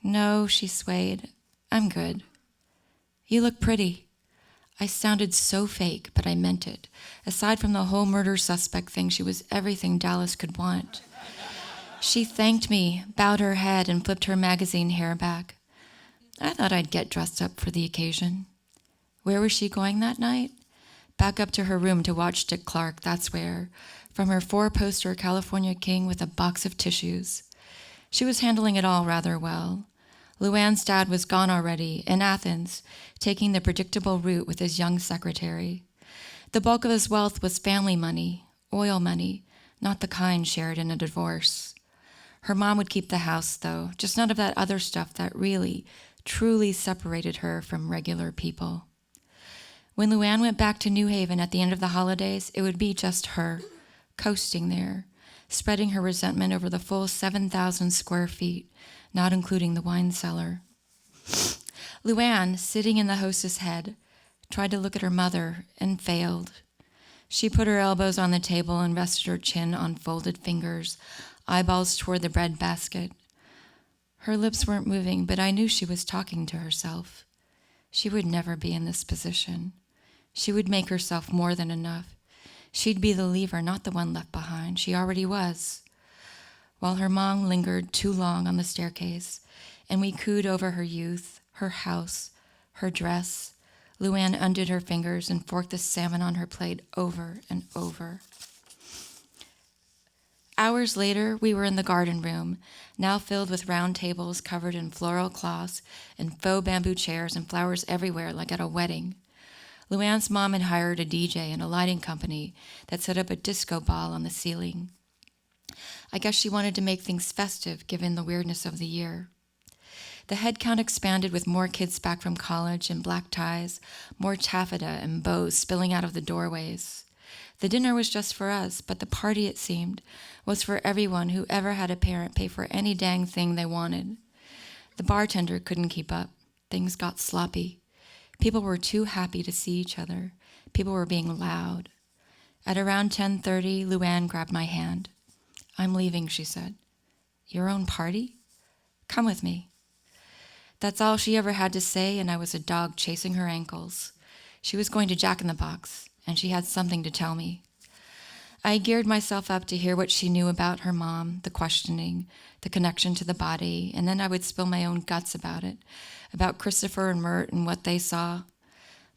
"No," she swayed. "I'm good." "You look pretty." I sounded so fake, but I meant it. Aside from the whole murder suspect thing, she was everything Dallas could want. She thanked me, bowed her head, and flipped her magazine hair back. I thought I'd get dressed up for the occasion. Where was she going that night? Back up to her room to watch Dick Clark, that's where. From her 4-poster California King with a box of tissues. She was handling it all rather well. Luann's dad was gone already, in Athens, taking the predictable route with his young secretary. The bulk of his wealth was family money, oil money, not the kind shared in a divorce. Her mom would keep the house, though, just none of that other stuff that really, truly separated her from regular people. When Luann went back to New Haven at the end of the holidays, it would be just her, coasting there, spreading her resentment over the full 7,000 square feet, not including the wine cellar. Luann, sitting in the hostess' head, tried to look at her mother and failed. She put her elbows on the table and rested her chin on folded fingers, eyeballs toward the bread basket. Her lips weren't moving, but I knew she was talking to herself. She would never be in this position. She would make herself more than enough. She'd be the leaver, not the one left behind. She already was. While her mom lingered too long on the staircase, and we cooed over her youth, her house, her dress, Luann undid her fingers and forked the salmon on her plate over and over. Hours later, we were in the garden room, now filled with round tables covered in floral cloths and faux bamboo chairs and flowers everywhere like at a wedding. Luann's mom had hired a DJ and a lighting company that set up a disco ball on the ceiling. I guess she wanted to make things festive, given the weirdness of the year. The head count expanded with more kids back from college in black ties, more taffeta and bows spilling out of the doorways. The dinner was just for us, but the party, it seemed, was for everyone who ever had a parent pay for any dang thing they wanted. The bartender couldn't keep up. Things got sloppy. People were too happy to see each other. People were being loud. At around 10:30, Luann grabbed my hand. "I'm leaving," she said. "Your own party? Come with me." That's all she ever had to say, and I was a dog chasing her ankles. She was going to Jack in the Box, and she had something to tell me. I geared myself up to hear what she knew about her mom, the questioning, the connection to the body, and then I would spill my own guts about it, about Christopher and Mert and what they saw.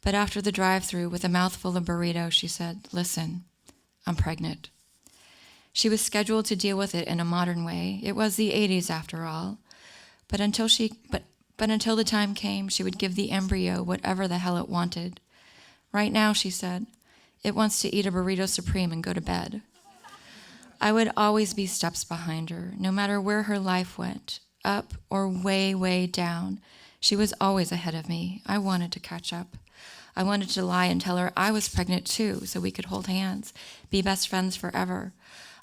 But after the drive-thru, with a mouthful of burrito, she said, "Listen, I'm pregnant." She was scheduled to deal with it in a modern way. It was the 80s, after all. But until the time came, she would give the embryo whatever the hell it wanted. Right now, she said, it wants to eat a burrito supreme and go to bed. I would always be steps behind her, no matter where her life went, up or way, way down. She was always ahead of me. I wanted to catch up. I wanted to lie and tell her I was pregnant too, so we could hold hands, be best friends forever.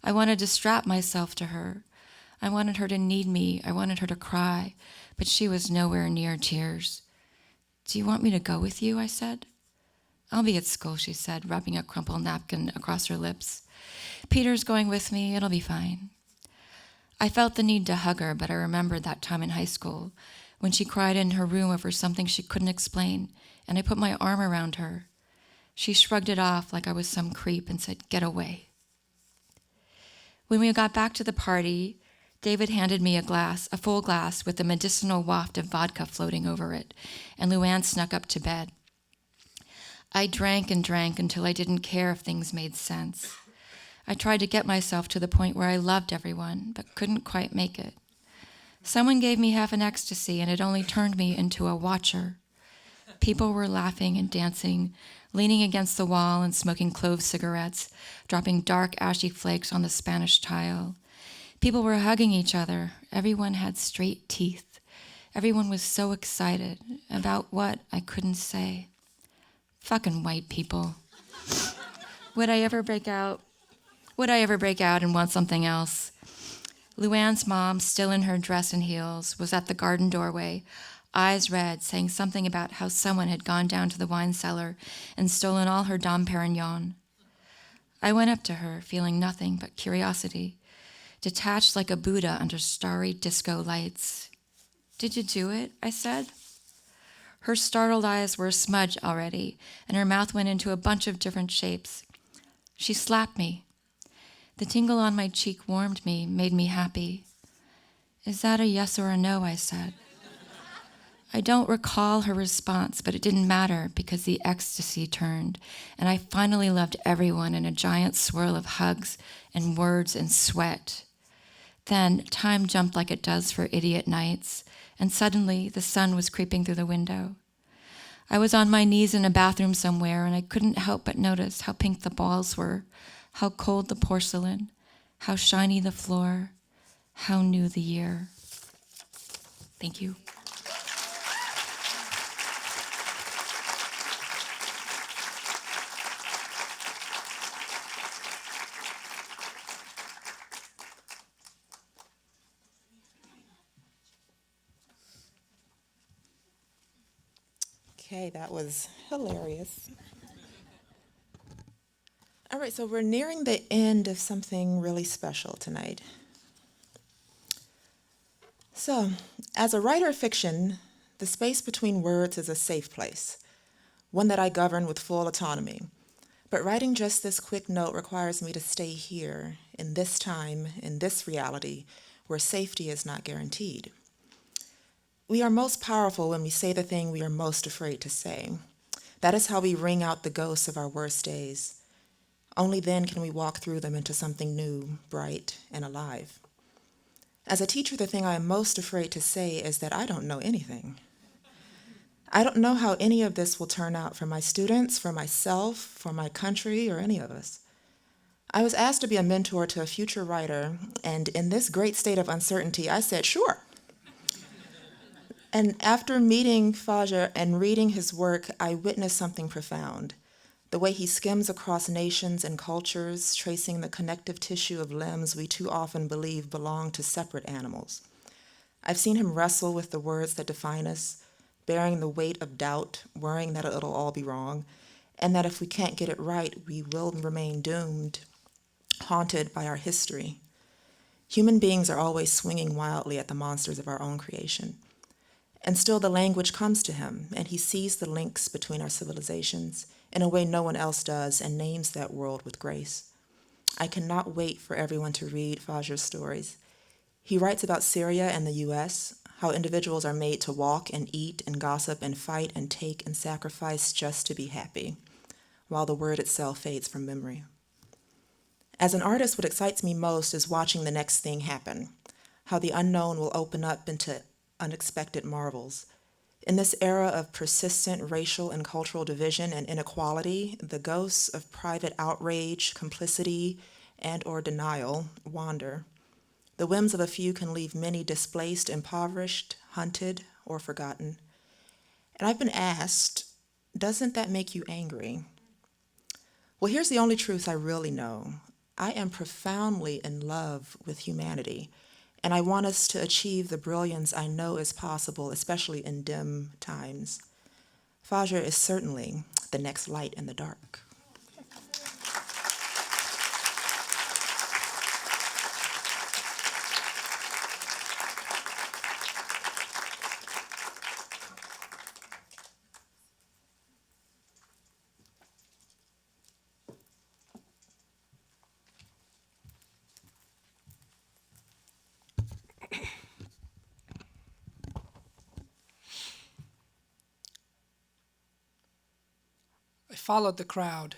I wanted to strap myself to her. I wanted her to need me. I wanted her to cry, but she was nowhere near tears. Do you want me to go with you? I said. I'll be at school, she said, rubbing a crumpled napkin across her lips. Peter's going with me. It'll be fine. I felt the need to hug her, but I remembered that time in high school when she cried in her room over something she couldn't explain, and I put my arm around her. She shrugged it off like I was some creep and said, "Get away." When we got back to the party, David handed me a full glass with a medicinal waft of vodka floating over it, and Luann snuck up to bed. I drank and drank until I didn't care if things made sense. I tried to get myself to the point where I loved everyone, but couldn't quite make it. Someone gave me half an ecstasy, and it only turned me into a watcher. People were laughing and dancing, leaning against the wall and smoking clove cigarettes, dropping dark, ashy flakes on the Spanish tile. People were hugging each other. Everyone had straight teeth. Everyone was so excited. About what, I couldn't say. Fucking white people. Would I ever break out and want something else? Luann's mom, still in her dress and heels, was at the garden doorway, eyes red, saying something about how someone had gone down to the wine cellar and stolen all her Dom Perignon. I went up to her, feeling nothing but curiosity, detached like a Buddha under starry disco lights. "Did you do it?" I said. Her startled eyes were a smudge already, and her mouth went into a bunch of different shapes. She slapped me. The tingle on my cheek warmed me, made me happy. "Is that a yes or a no?" I said. I don't recall her response, but it didn't matter because the ecstasy turned, and I finally loved everyone in a giant swirl of hugs and words and sweat. Then time jumped like it does for idiot nights, and suddenly the sun was creeping through the window. I was on my knees in a bathroom somewhere, and I couldn't help but notice how pink the balls were, how cold the porcelain, how shiny the floor, how new the year. Thank you. Okay, that was hilarious. All right, so we're nearing the end of something really special tonight. So, as a writer of fiction, the space between words is a safe place, one that I govern with full autonomy. But writing just this quick note requires me to stay here, in this time, in this reality, where safety is not guaranteed. We are most powerful when we say the thing we are most afraid to say. That is how we wring out the ghosts of our worst days. Only then can we walk through them into something new, bright, and alive. As a teacher, the thing I am most afraid to say is that I don't know anything. I don't know how any of this will turn out for my students, for myself, for my country, or any of us. I was asked to be a mentor to a future writer, and in this great state of uncertainty, I said, sure. And after meeting Fajer and reading his work, I witnessed something profound. The way he skims across nations and cultures, tracing the connective tissue of limbs we too often believe belong to separate animals. I've seen him wrestle with the words that define us, bearing the weight of doubt, worrying that it'll all be wrong, and that if we can't get it right, we will remain doomed, haunted by our history. Human beings are always swinging wildly at the monsters of our own creation. And still the language comes to him, and he sees the links between our civilizations in a way no one else does, and names that world with grace. I cannot wait for everyone to read Fajer's stories. He writes about Syria and the US, how individuals are made to walk and eat and gossip and fight and take and sacrifice just to be happy, while the word itself fades from memory. As an artist, what excites me most is watching the next thing happen, how the unknown will open up into unexpected marvels. In this era of persistent racial and cultural division and inequality, the ghosts of private outrage, complicity, and/or denial wander. The whims of a few can leave many displaced, impoverished, hunted, or forgotten. And I've been asked, doesn't that make you angry? Well, here's the only truth I really know. I am profoundly in love with humanity, and I want us to achieve the brilliance I know is possible, especially in dim times. Fajer is certainly the next light in the dark. I followed the crowd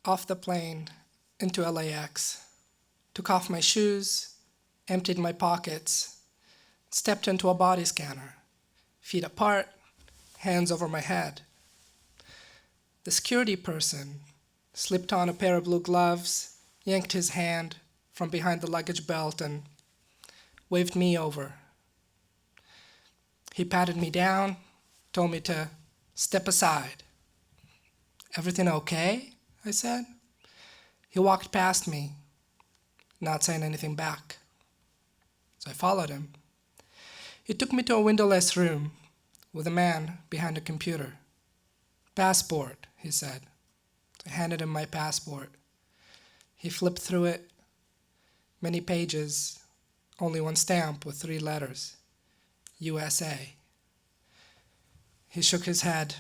off the plane into LAX, took off my shoes, emptied my pockets, stepped into a body scanner, feet apart, hands over my head. The security person slipped on a pair of blue gloves, yanked his hand from behind the luggage belt, and waved me over. He patted me down, told me to step aside. "Everything okay?" I said. He walked past me, not saying anything back. So I followed him. He took me to a windowless room with a man behind a computer. "Passport," he said. I handed him my passport. He flipped through it. Many pages, only one stamp with 3 letters. USA. He shook his head.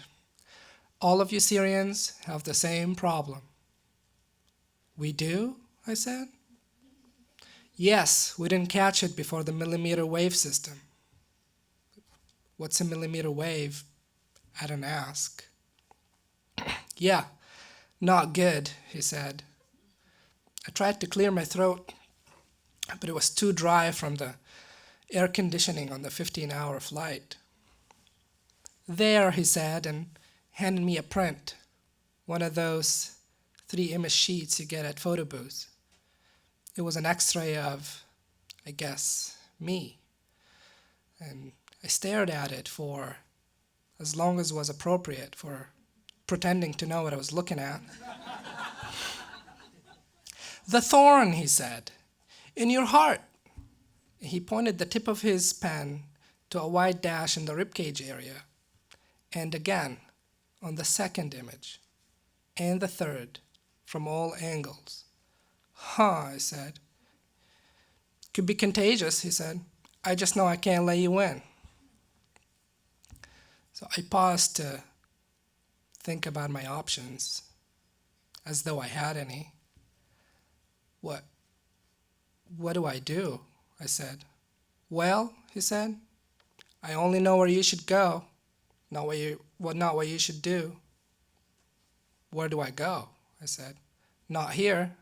"All of you Syrians have the same problem." "We do?" I said. "Yes, we didn't catch it before the millimeter wave system." "What's a millimeter wave?" I didn't ask. "Yeah, not good," he said. I tried to clear my throat, but it was too dry from the air conditioning on the 15-hour flight. "There," he said, and handed me a print, one of those 3-image sheets you get at photo booths. It was an x-ray of, I guess, me. And I stared at it for as long as was appropriate for pretending to know what I was looking at. "The thorn," he said, "in your heart." He pointed the tip of his pen to a wide dash in the ribcage area, and again on the second image, and the third, from all angles. "Huh," I said. "Could be contagious," he said. "I just know I can't let you in." So I paused to think about my options, as though I had any. What do I do?" I said. "Well," he said, "I only know where you should go, not what you should do." "Where do I go?" I said. "Not here."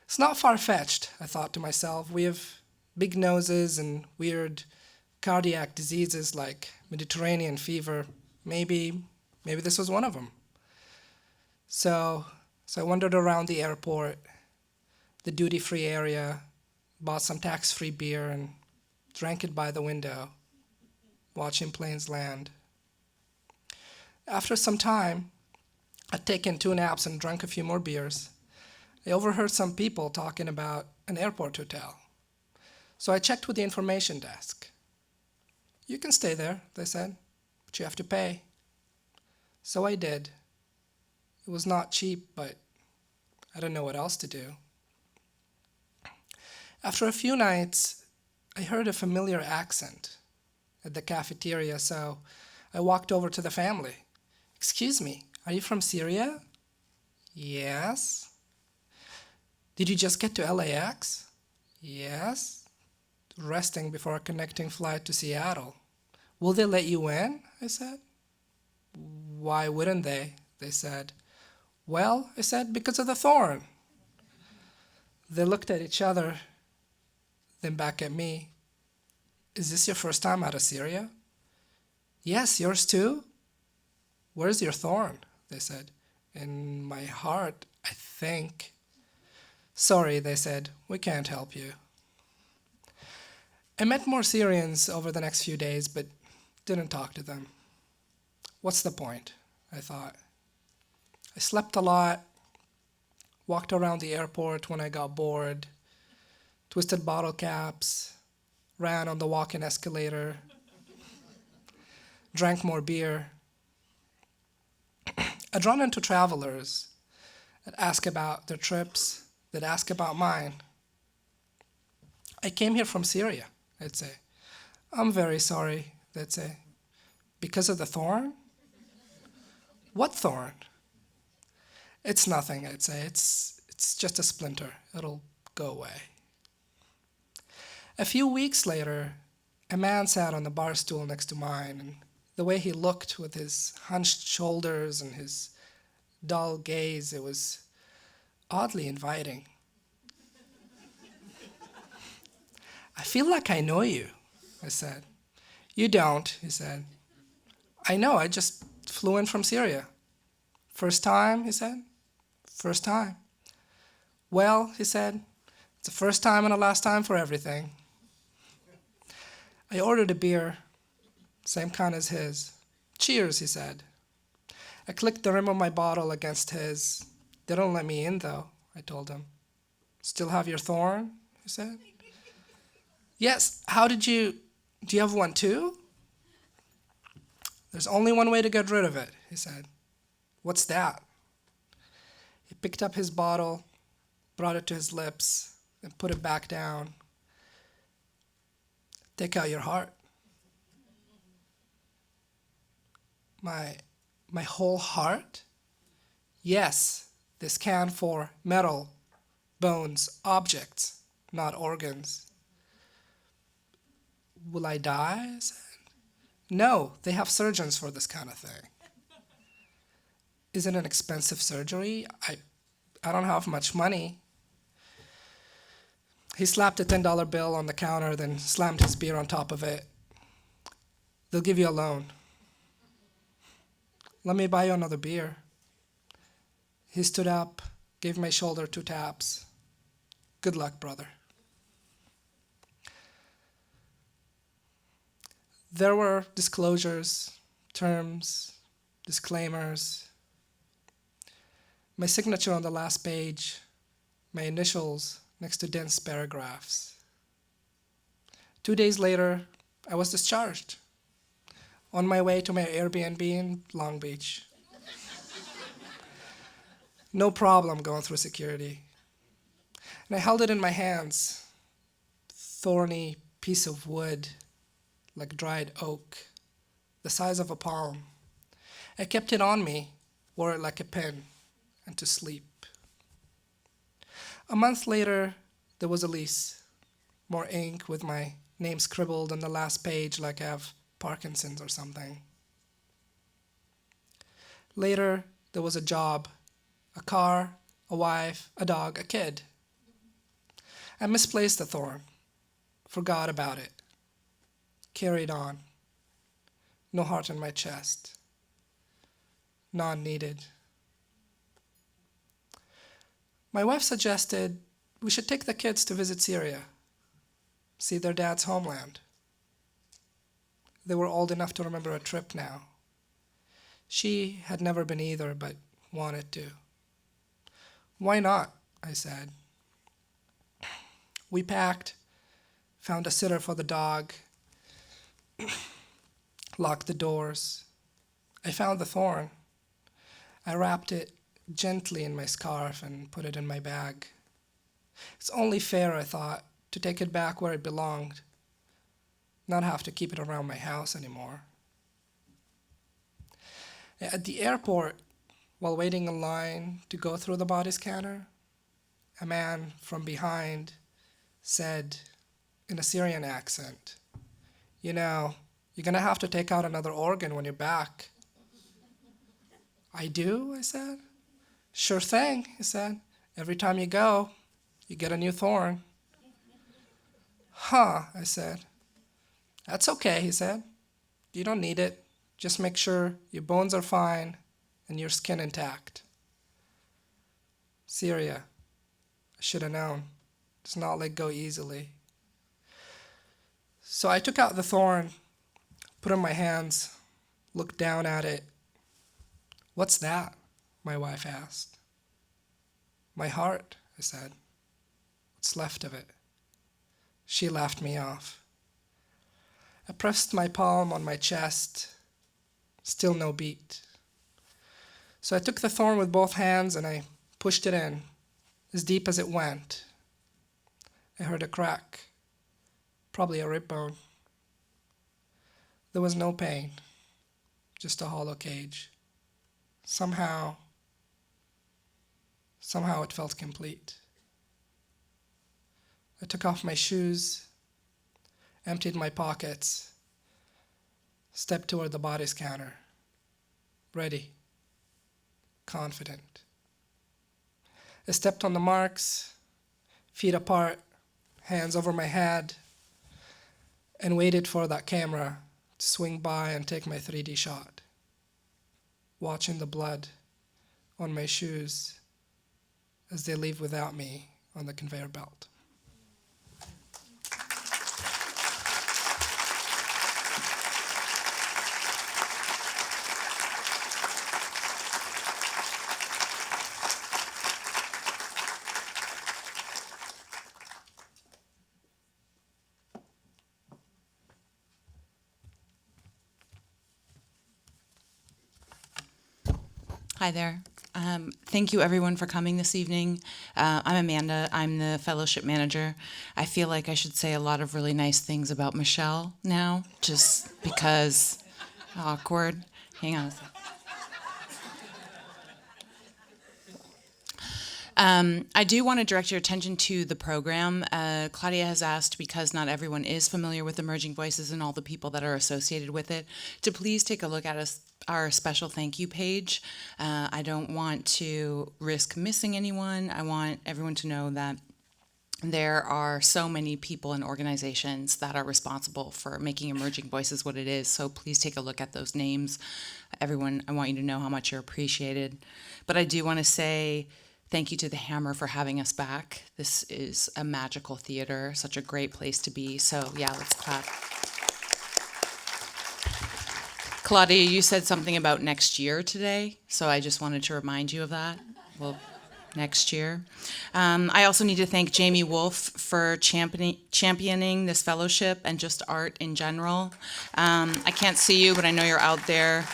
It's not far-fetched, I thought to myself. We have big noses and weird cardiac diseases like Mediterranean fever. Maybe this was one of them. So I wandered around the airport, the duty-free area, bought some tax-free beer and drank it by the window, watching planes land. After some time, I'd taken 2 naps and drunk a few more beers. I overheard some people talking about an airport hotel. So I checked with the information desk. "You can stay there," they said, "but you have to pay." So I did. It was not cheap, but I didn't know what else to do. After a few nights, I heard a familiar accent at the cafeteria, so I walked over to the family. "Excuse me, are you from Syria?" "Yes." "Did you just get to LAX?" "Yes." "Resting before a connecting flight to Seattle." "Will they let you in?" I said. "Why wouldn't they?" they said. "Well," I said, "because of the thorn." They looked at each other, then back at me. Is this your first time out of Syria? Yes, yours too? Where's your thorn? They said. In my heart, I think. Sorry, they said, we can't help you. I met more Syrians over the next few days, but didn't talk to them. What's the point? I thought. I slept a lot, walked around the airport when I got bored, twisted bottle caps, ran on the walk-in escalator, drank more beer. I'd run into travelers that ask about their trips, that ask about mine. I came here from Syria, I'd say. I'm very sorry, they'd say. Because of the thorn? What thorn? It's nothing, I'd say. It's just a splinter. It'll go away. A few weeks later, a man sat on the bar stool next to mine, and the way he looked with his hunched shoulders and his dull gaze, it was oddly inviting. I feel like I know you, I said. You don't, he said. I know, I just flew in from Syria. First time, he said. First time. Well, he said, it's the first time and the last time for everything. I ordered a beer, same kind as his. Cheers, he said. I clicked the rim of my bottle against his. They don't let me in, though, I told him. Still have your thorn, he said. Yes, do you have one too? There's only one way to get rid of it, he said. What's that? He picked up his bottle, brought it to his lips, and put it back down. Take out your heart. My whole heart? Yes, this can for metal, bones, objects, not organs. Will I die? I said. No, they have surgeons for this kind of thing. Is it an expensive surgery? I don't have much money. He slapped a $10 bill on the counter, then slammed his beer on top of it. They'll give you a loan. Let me buy you another beer. He stood up, gave my shoulder 2 taps. Good luck, brother. There were disclosures, terms, disclaimers. My signature on the last page, my initials next to dense paragraphs. 2 days later, I was discharged, on my way to my Airbnb in Long Beach. No problem going through security. And I held it in my hands, thorny piece of wood, like dried oak, the size of a palm. I kept it on me, wore it like a pin, and to sleep. A month later, there was a lease. More ink with my name scribbled on the last page like I have Parkinson's or something. Later, there was a job, a car, a wife, a dog, a kid. I misplaced the thorn, forgot about it, carried on. No heart in my chest. None needed. My wife suggested we should take the kids to visit Syria, see their dad's homeland. They were old enough to remember a trip now. She had never been either, but wanted to. Why not? I said. We packed, found a sitter for the dog, locked the doors. I found the thorn. I wrapped it gently in my scarf and put it in my bag. It's only fair, I thought, to take it back where it belonged, not have to keep it around my house anymore. At the airport, while waiting in line to go through the body scanner, a man from behind said in a Syrian accent, "You know, you're going to have to take out another organ when you're back." "I do?" I said. "Sure thing," he said. "Every time you go, you get a new thorn." "Huh," I said. "That's okay," he said. "You don't need it. Just make sure your bones are fine and your skin intact." Syria. I should have known. Does not let go easily. So I took out the thorn, put it in my hands, looked down at it. "What's that?" my wife asked. "My heart," I said. "What's left of it?" She laughed me off. I pressed my palm on my chest. Still no beat. So I took the thorn with both hands and I pushed it in, as deep as it went. I heard a crack, probably a rib bone. There was no pain, just a hollow cage. Somehow it felt complete. I took off my shoes, emptied my pockets, stepped toward the bodies counter, ready, confident. I stepped on the marks, feet apart, hands over my head, and waited for that camera to swing by and take my 3D shot, watching the blood on my shoes as they leave without me on the conveyor belt. Hi there. Thank you everyone for coming this evening. I'm Amanda. I'm the fellowship manager. I feel like I should say a lot of really nice things about Michelle now, just because awkward. Hang on a second. I do want to direct your attention to the program. Claudia has asked, because not everyone is familiar with Emerging Voices and all the people that are associated with it, to please take a look at our special thank you page. I don't want to risk missing anyone. I want everyone to know that there are so many people and organizations that are responsible for making Emerging Voices what it is, so please take a look at those names. Everyone, I want you to know how much you're appreciated. But I do want to say thank you to the Hammer for having us back. This is a magical theater, such a great place to be. So yeah, let's clap. Claudia, you said something about next year today, so I just wanted to remind you of that. Well, next year. I also need to thank Jamie Wolf for championing this fellowship and just art in general. I can't see you, but I know you're out there.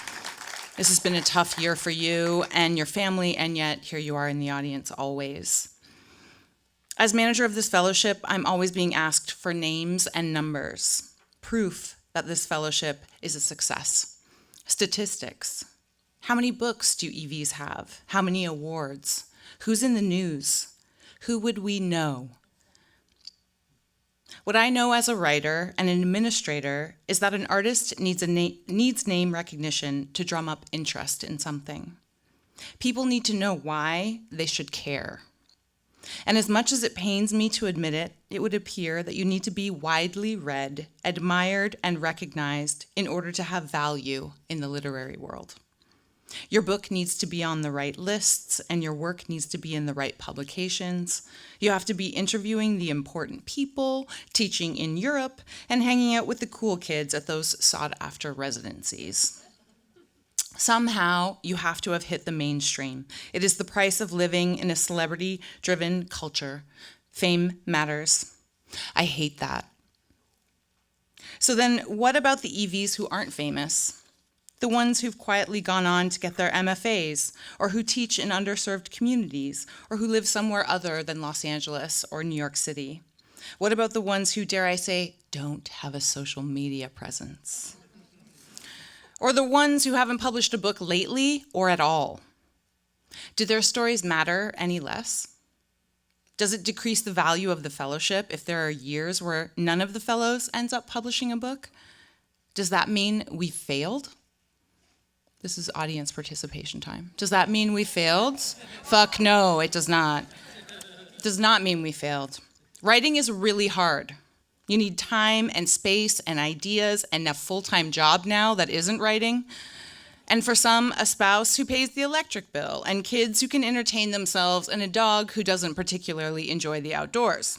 This has been a tough year for you and your family, and yet here you are in the audience always. As manager of this fellowship, I'm always being asked for names and numbers, proof that this fellowship is a success. Statistics. How many books do EVs have? How many awards? Who's in the news? Who would we know? What I know as a writer and an administrator is that an artist needs name recognition to drum up interest in something. People need to know why they should care. And as much as it pains me to admit it, it would appear that you need to be widely read, admired, and recognized in order to have value in the literary world. Your book needs to be on the right lists, and your work needs to be in the right publications. You have to be interviewing the important people, teaching in Europe, and hanging out with the cool kids at those sought-after residencies. Somehow, you have to have hit the mainstream. It is the price of living in a celebrity-driven culture. Fame matters. I hate that. So then, what about the EVs who aren't famous? The ones who've quietly gone on to get their MFAs, or who teach in underserved communities, or who live somewhere other than Los Angeles or New York City? What about the ones who, dare I say, don't have a social media presence? Or the ones who haven't published a book lately or at all? Do their stories matter any less? Does it decrease the value of the fellowship if there are years where none of the fellows ends up publishing a book? Does that mean we failed? This is audience participation time. Does that mean we failed? Fuck no, it does not. It does not mean we failed. Writing is really hard. You need time and space and ideas and a full-time job now that isn't writing. And for some, a spouse who pays the electric bill, and kids who can entertain themselves, and a dog who doesn't particularly enjoy the outdoors.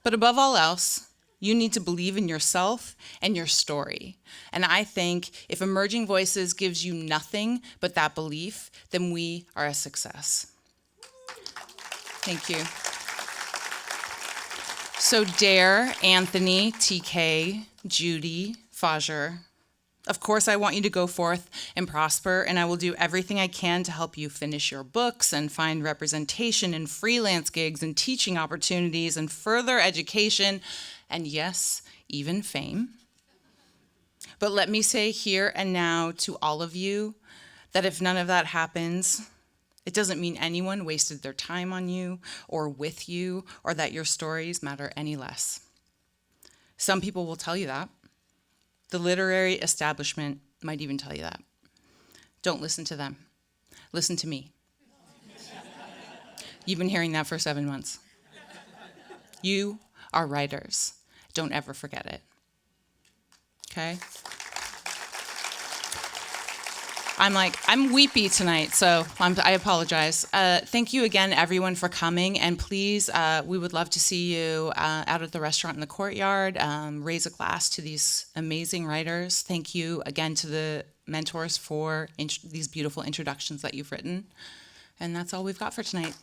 But above all else, you need to believe in yourself and your story. And I think if Emerging Voices gives you nothing but that belief, then we are a success. Thank you. So Dare, Anthony, TK, Judy, Fajer, of course I want you to go forth and prosper, and I will do everything I can to help you finish your books and find representation in freelance gigs and teaching opportunities and further education, and yes, even fame. But let me say here and now to all of you that if none of that happens, it doesn't mean anyone wasted their time on you or with you or that your stories matter any less. Some people will tell you that. The literary establishment might even tell you that. Don't listen to them. Listen to me. You've been hearing that for 7 months. You are writers. Don't ever forget it. Okay? I'm weepy tonight, so I apologize. Thank you again, everyone, for coming, and please, we would love to see you out at the restaurant in the courtyard. Raise a glass to these amazing writers. Thank you again to the mentors for these beautiful introductions that you've written. And that's all we've got for tonight.